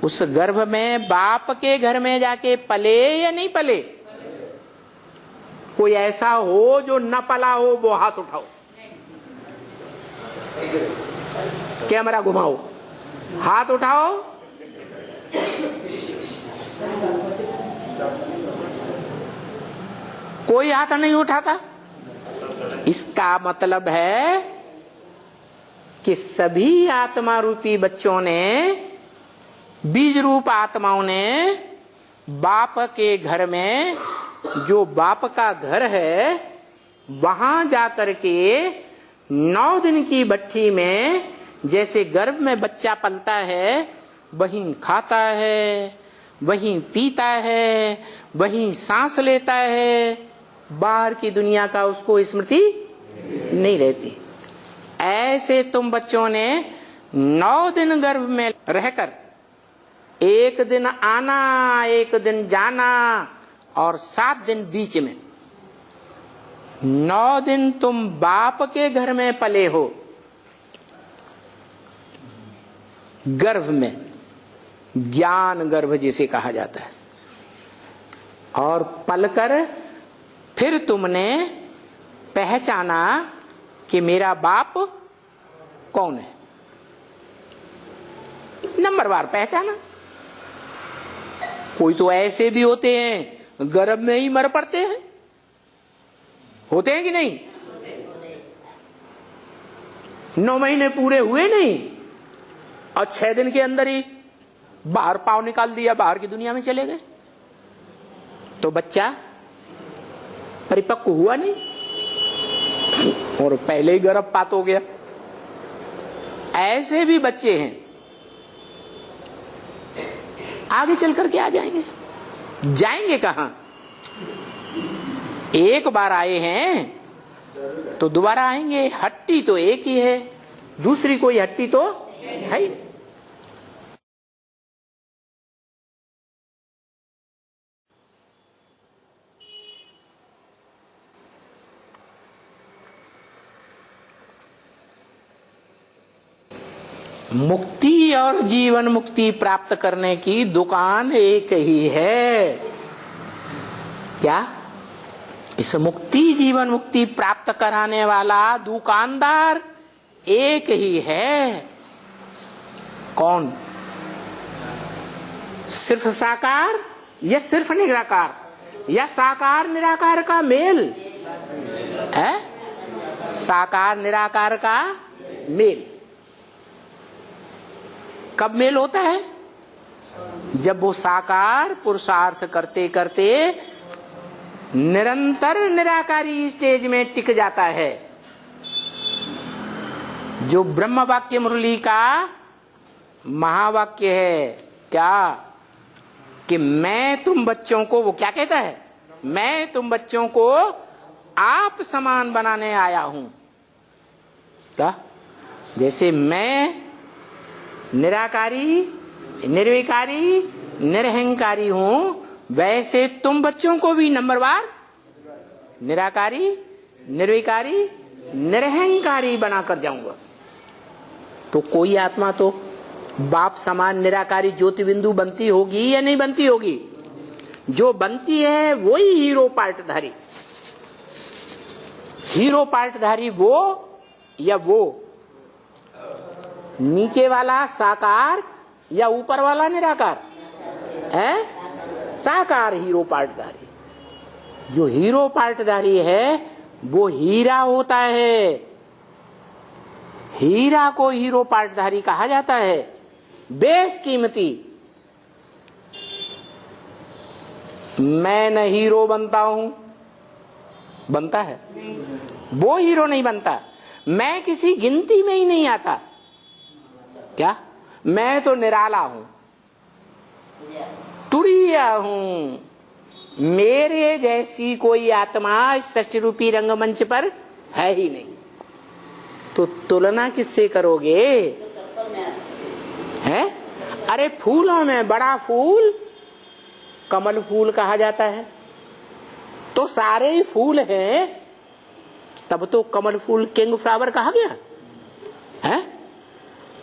उस गर्भ में बाप के घर में जाके पले या नहीं पले? कोई ऐसा हो जो न पला हो, वो हाथ उठाओ, कैमरा घुमाओ, हाथ उठाओ। कोई हाथ नहीं उठाता। इसका मतलब है कि सभी आत्मा रूपी बच्चों ने, बीज रूप आत्माओं ने बाप के घर में, जो बाप का घर है, वहां जाकर के 9 दिन की भट्टी में जैसे गर्भ में बच्चा पलता है, वहीं खाता है, वहीं पीता है, वहीं सांस लेता है, बाहर की दुनिया का उसको स्मृति नहीं रहती। ऐसे तुम बच्चों ने 9 दिन गर्भ में रहकर, एक दिन आना, एक दिन जाना और 7 दिन बीच में, 9 दिन तुम बाप के घर में पले हो, गर्भ में, ज्ञान गर्भ जिसे कहा जाता है। और पलकर फिर तुमने पहचाना कि मेरा बाप कौन है। नंबरवार पहचाना। कोई तो ऐसे भी होते हैं गर्भ में ही मर पड़ते हैं, होते हैं कि नहीं? 9 महीने पूरे हुए नहीं और 6 दिन के अंदर ही बाहर पांव निकाल दिया, बाहर की दुनिया में चले गए। तो बच्चा परिपक्व हुआ नहीं और पहले ही गर्भपात हो गया। ऐसे भी बच्चे हैं, आगे चल करके आ जाएंगे। जाएंगे कहां? एक बार आए हैं तो दोबारा आएंगे। हट्टी तो एक ही है, दूसरी कोई हट्टी तो है ही नहीं। मुक्ति और जीवन मुक्ति प्राप्त करने की दुकान एक ही है। क्या? इस मुक्ति जीवन मुक्ति प्राप्त कराने वाला दुकानदार एक ही है। कौन? सिर्फ साकार या सिर्फ निराकार, या साकार निराकार का मेल है? साकार निराकार का मेल कब मेल होता है? जब वो साकार पुरुषार्थ करते करते निरंतर निराकारी स्टेज में टिक जाता है। जो ब्रह्म वाक्य मुरली का महावाक्य है, क्या? कि मैं तुम बच्चों को, वो क्या कहता है? मैं तुम बच्चों को आप समान बनाने आया हूं। क्या? जैसे मैं निराकारी, निर्विकारी, निरहंकारी हूं, वैसे तुम बच्चों को भी नंबरवार निराकारी, निर्विकारी, निरहंकारी बनाकर जाऊंगा। तो कोई आत्मा तो बाप समान निराकारी ज्योति बिंदु बनती होगी या नहीं बनती होगी? जो बनती है वही हीरो पार्टधारी। हीरो पार्टधारी वो या वो? नीचे वाला साकार या ऊपर वाला निराकार है? साकार हीरो पार्टधारी। जो हीरो पार्टधारी है वो हीरा होता है। हीरा को हीरो पार्टधारी कहा जाता है, बेशकीमती। मैं न हीरो बनता हूं, बनता है? वो हीरो नहीं बनता। मैं किसी गिनती में ही नहीं आता। क्या? मैं तो निराला हूं, तुरिया हूं। मेरे जैसी कोई आत्मा सच रूपी रंगमंच पर है ही नहीं। तो तुलना किससे करोगे? है? अरे फूलों में बड़ा फूल कमल फूल कहा जाता है। तो सारे ही फूल हैं, तब तो कमल फूल किंग फ्लावर कहा गया है।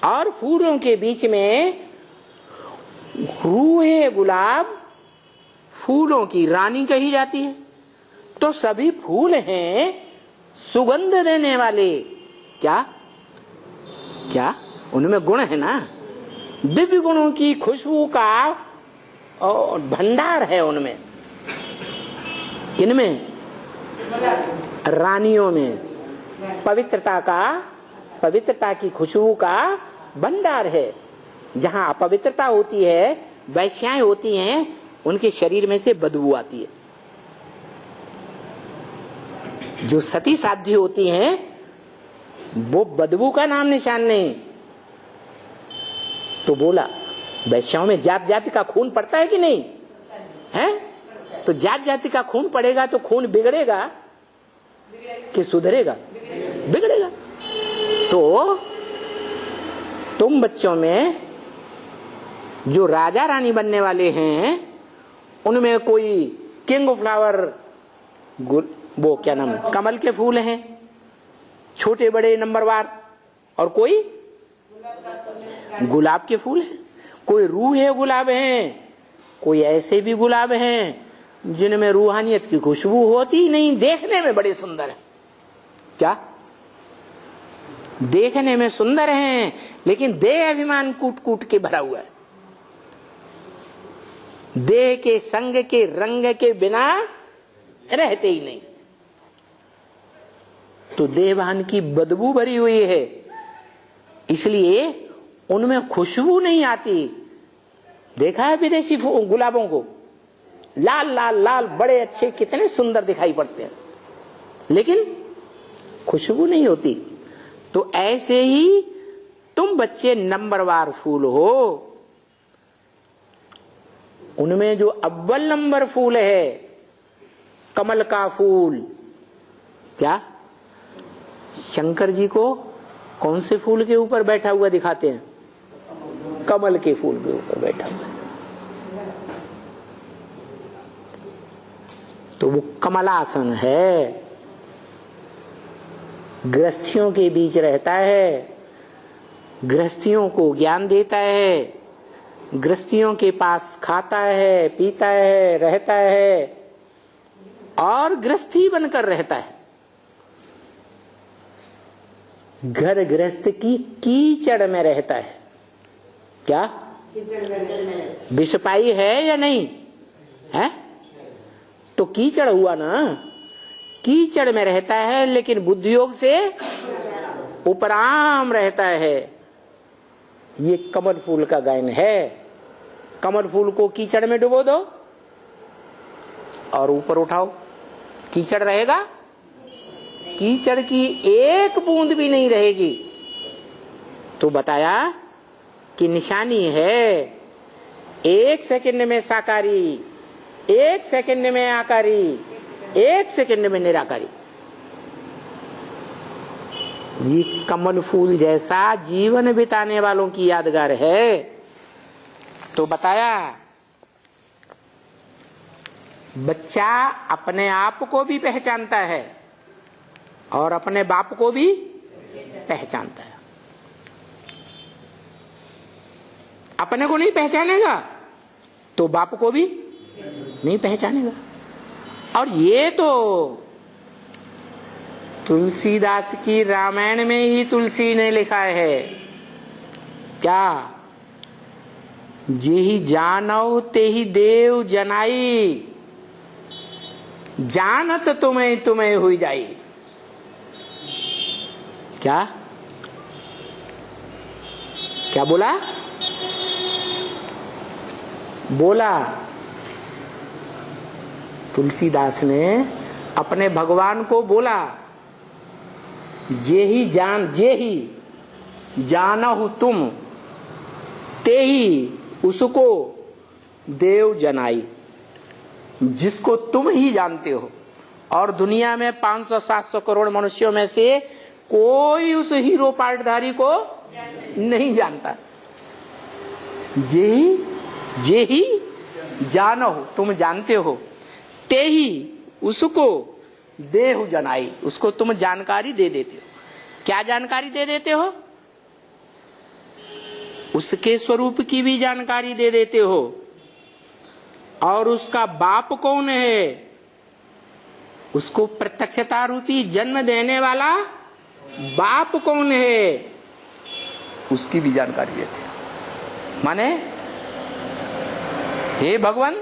और फूलों के बीच में रूहे गुलाब फूलों की रानी कही जाती है। तो सभी फूल हैं सुगंध देने वाले। क्या? क्या? उनमें गुण है ना, दिव्य गुणों की खुशबू का भंडार है उनमें। किनमें? रानियों में पवित्रता की खुशबू का भंडार है। जहां अपवित्रता होती है, वैश्याएं होती हैं, उनके शरीर में से बदबू आती है। जो सती साध्वी होती हैं वो बदबू का नाम निशान नहीं। तो बोला वैश्याओं में जात जाति का खून पड़ता है कि नहीं है? तो जात जाति का खून पड़ेगा तो खून बिगड़ेगा कि सुधरेगा? बिगड़ेगा। तो तुम बच्चों में जो राजा रानी बनने वाले हैं उनमें कोई किंग फ्लावर, वो क्या नाम, कमल के फूल हैं छोटे बड़े नंबरवार, और कोई गुलाब के फूल हैं, कोई रूहे गुलाब हैं, कोई ऐसे भी गुलाब हैं जिनमें रूहानियत की खुशबू होती नहीं, देखने में बड़े सुंदर है। क्या? देखने में सुंदर हैं लेकिन देह अभिमान कूट कूट के भरा हुआ है। देह के संग के रंग के बिना रहते ही नहीं। तो देहभान की बदबू भरी हुई है, इसलिए उनमें खुशबू नहीं आती। देखा है विदेशी गुलाबों को, लाल लाल लाल बड़े अच्छे कितने सुंदर दिखाई पड़ते हैं, लेकिन खुशबू नहीं होती। तो ऐसे ही तुम बच्चे नंबरवार फूल हो। उनमें जो अव्वल नंबर फूल है कमल का फूल। क्या शंकर जी को कौन से फूल के ऊपर बैठा हुआ दिखाते हैं? कमल के फूल के ऊपर बैठा हुआ। तो वो कमलासन है, गृहस्थियों के बीच रहता है, गृहस्थियों को ज्ञान देता है, गृहस्थियों के पास खाता है, पीता है, रहता है और गृहस्थी बनकर रहता है। घर गृहस्थ की कीचड़ में रहता है। क्या विषपाई है या नहीं है? तो कीचड़ हुआ ना, कीचड़ में रहता है लेकिन बुद्धि योग से उपराम रहता है। ये कमल फूल का गायन है। कमल फूल को कीचड़ में डुबो दो और ऊपर उठाओ, कीचड़ रहेगा? कीचड़ की एक बूंद भी नहीं रहेगी। तो बताया कि निशानी है, 1 सेकंड में साकारी, 1 सेकंड में आकारी, 1 सेकंड में निराकारी। ये कमल फूल जैसा जीवन बिताने वालों की यादगार है। तो बताया बच्चा अपने आप को भी पहचानता है और अपने बाप को भी पहचानता है। अपने को नहीं पहचानेगा तो बाप को भी नहीं पहचानेगा। और ये तो तुलसीदास की रामायण में ही तुलसी ने लिखा है। क्या? जेहि जानौ तेहि देव जनाई, जानत तुम्हें तुम्हें हुई जाई। क्या क्या बोला? बोला तुलसीदास ने अपने भगवान को बोला, जे ही जानहु तुम ते ही उसको देव जनाई। जिसको तुम ही जानते हो और दुनिया में 500-700 करोड़ मनुष्यों में से कोई उस हीरो पार्टधारी को नहीं जानता। जे ही जानो, तुम जानते हो, ते ही उसको देहु जनाई, उसको तुम जानकारी दे देते हो। क्या जानकारी दे देते हो? उसके स्वरूप की भी जानकारी दे देते हो। और उसका बाप कौन है, उसको प्रत्यक्षता रूपी जन्म देने वाला बाप कौन है, उसकी भी जानकारी देते हो। माने हे भगवान,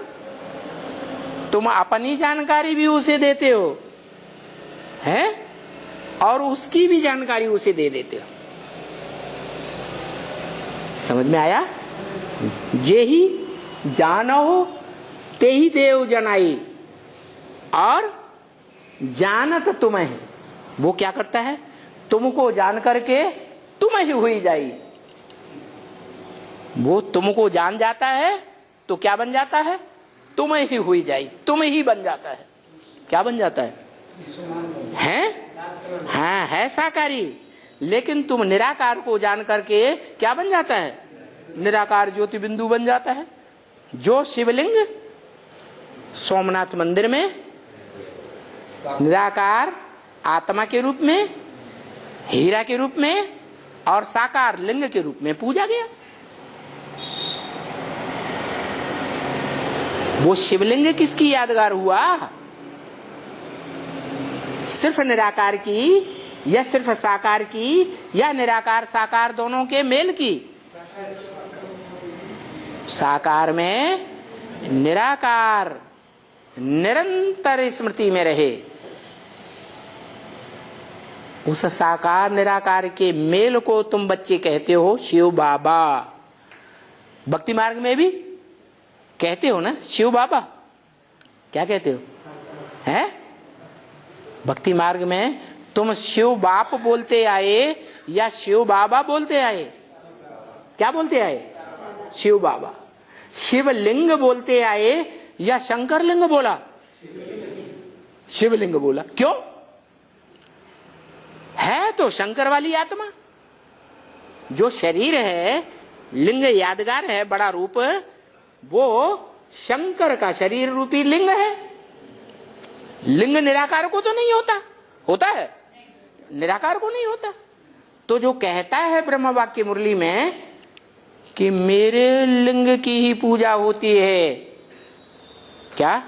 तुम अपनी जानकारी भी उसे देते हो है और उसकी भी जानकारी उसे दे देते हो। समझ में आया? जे ही जानो ते ही देव जनाई। और जानत तुम्हें, वो क्या करता है? तुमको जान करके तुम ही हुई जाई। वो तुमको जान जाता है तो क्या बन जाता है? तुम ही हुई जाई, तुम ही बन जाता है। क्या बन जाता है? हाँ, है साकारी। लेकिन तुम निराकार को जान करके क्या बन जाता है? निराकार ज्योति बिंदु बन जाता है। जो शिवलिंग सोमनाथ मंदिर में निराकार आत्मा के रूप में, हीरा के रूप में और साकार लिंग के रूप में पूजा गया, वो शिवलिंग किसकी यादगार हुआ? सिर्फ निराकार की या सिर्फ साकार की या निराकार साकार दोनों के मेल की? साकार में निराकार निरंतर स्मृति में रहे। उस साकार निराकार के मेल को तुम बच्चे कहते हो शिव बाबा। भक्ति मार्ग में भी कहते हो ना शिव बाबा। क्या कहते हो? है भक्ति मार्ग में तुम शिव बाप बोलते आए या शिव बाबा बोलते आए? क्या बोलते आए? शिव बाबा। शिवलिंग बोलते आए या शंकर लिंग बोला? शिवलिंग बोला, क्यों? है तो शंकर वाली आत्मा। जो शरीर है, लिंग यादगार है, बड़ा रूप, वो शंकर का शरीर रूपी लिंग है। लिंग निराकार को तो नहीं होता, होता है? निराकार को नहीं होता। तो जो कहता है ब्रह्म वाक्य मुरली में कि मेरे लिंग की ही पूजा होती है, क्या?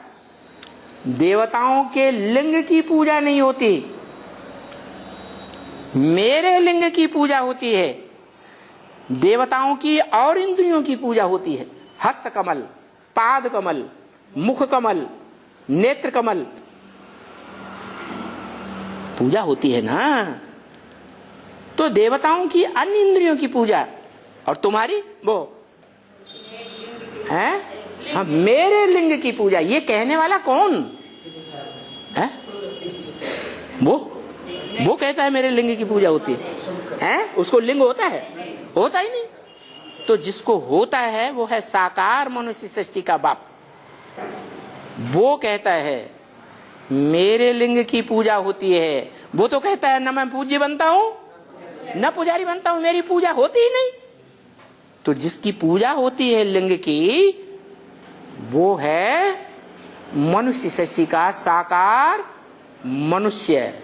देवताओं के लिंग की पूजा नहीं होती, मेरे लिंग की पूजा होती है। देवताओं की और इंद्रियों की पूजा होती है। हस्त कमल, पाद कमल, मुख कमल, नेत्र कमल, पूजा होती है ना। तो देवताओं की अन्य इंद्रियों की पूजा, और तुम्हारी वो है, हाँ, मेरे लिंग की पूजा। ये कहने वाला कौन है? वो कहता है मेरे लिंग की पूजा होती है। उसको लिंग होता है? होता ही नहीं। तो जिसको होता है वो है साकार मनुष्य सृष्टि का बाप। वो कहता है मेरे लिंग की पूजा होती है। वो तो कहता है न मैं पूज्य बनता हूं न पुजारी बनता हूं, मेरी पूजा होती ही नहीं। तो जिसकी पूजा होती है लिंग की, वो है मनुष्य सृष्टि का साकार मनुष्य,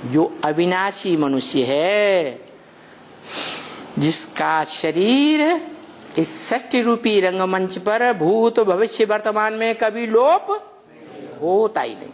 जो अविनाशी मनुष्य है, जिसका शरीर इस सृष्टि रूपी रंगमंच पर भूत भविष्य वर्तमान में कभी लोप होता ही नहीं।